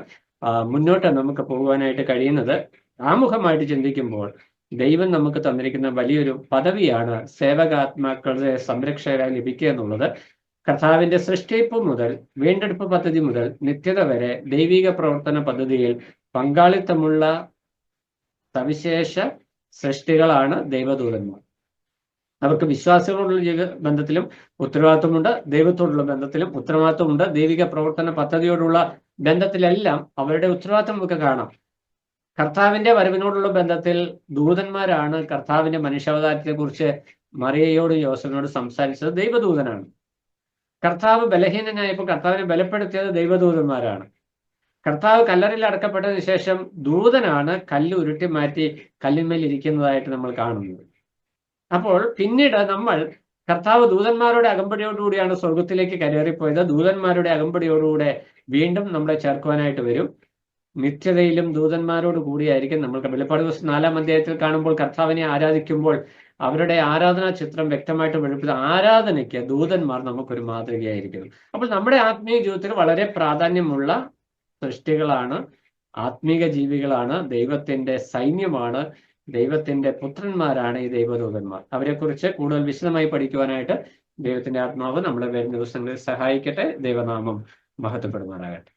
മുന്നോട്ട് നമുക്ക് പോകുവാനായിട്ട് കഴിയുന്നത്. ആമുഖമായിട്ട് ചിന്തിക്കുമ്പോൾ ദൈവം നമുക്ക് തന്നിരിക്കുന്ന വലിയൊരു പദവിയാണ് സേവകാത്മാക്കളുടെ സംരക്ഷകരായി ലഭിക്കുക എന്നുള്ളത്. കർത്താവിന്റെ സൃഷ്ടിപ്പ് മുതൽ വീണ്ടെടുപ്പ് പദ്ധതി മുതൽ നിത്യത വരെ ദൈവിക പ്രവർത്തന പദ്ധതിയിൽ പങ്കാളിത്തമുള്ള സവിശേഷ സൃഷ്ടികളാണ് ദൈവദൂതന്മാർ. അവർക്ക് വിശ്വാസികളോടുള്ള ബന്ധത്തിലും ഉത്തരവാദിത്വമുണ്ട്, ദൈവത്തോടുള്ള ബന്ധത്തിലും ഉത്തരവാദിത്വമുണ്ട്. ദൈവിക പ്രവർത്തന പദ്ധതിയോടുള്ള ബന്ധത്തിലെല്ലാം അവരുടെ ഉത്തരവാദിത്വം നമുക്ക് കാണാം. കർത്താവിന്റെ വരവിനോടുള്ള ബന്ധത്തിൽ ദൂതന്മാരാണ് കർത്താവിന്റെ മനുഷ്യാവതാരത്തെ കുറിച്ച് മറിയയോട് യോസഫിനോട് സംസാരിച്ചത് ദൈവദൂതനാണ്. കർത്താവ് ബലഹീനനായപ്പോൾ കർത്താവിനെ ബലപ്പെടുത്തിയത് ദൈവദൂതന്മാരാണ്. കർത്താവ് കല്ലറിൽ അടക്കപ്പെട്ടതിന് ശേഷം ദൂതനാണ് കല്ല് ഉരുട്ടി മാറ്റി കല്ലിന്മേൽ ഇരിക്കുന്നതായിട്ട് നമ്മൾ കാണുന്നത്. അപ്പോൾ പിന്നീട് നമ്മൾ കർത്താവ് ദൂതന്മാരുടെ അകമ്പടിയോടുകൂടിയാണ് സ്വർഗത്തിലേക്ക് കയറിപ്പോയത്. ദൂതന്മാരുടെ അകമ്പടിയോടുകൂടെ വീണ്ടും നമ്മളെ ചേർക്കുവാനായിട്ട് വരും. നിത്യതയിലും ദൂതന്മാരോട് കൂടിയായിരിക്കും നമ്മൾക്ക്. വെളിപ്പാട് ദിവസം 4-ാം അധ്യായത്തിൽ കാണുമ്പോൾ കർത്താവിനെ ആരാധിക്കുമ്പോൾ അവരുടെ ആരാധനാ ചിത്രം വ്യക്തമായിട്ട് വെളിപ്പെടുത്തുന്ന ആരാധനയ്ക്ക് ദൂതന്മാർ നമുക്കൊരു മാതൃകയായിരിക്കുന്നു. അപ്പോൾ നമ്മുടെ ആത്മീയ ജീവിതത്തിൽ വളരെ പ്രാധാന്യമുള്ള സൃഷ്ടികളാണ്, ആത്മീക ജീവികളാണ്, ദൈവത്തിന്റെ സൈന്യമാണ്, ദൈവത്തിന്റെ പുത്രന്മാരാണ് ഈ ദൈവദൂതന്മാർ. അവരെക്കുറിച്ച് കൂടുതൽ വിശദമായി പഠിക്കുവാനായിട്ട് ദൈവത്തിന്റെ ആത്മാവ് നമ്മളെ വരുന്ന ദിവസങ്ങളിൽ സഹായിക്കട്ടെ. ദൈവനാമം മഹത്വപ്പെടുമാറാകട്ടെ.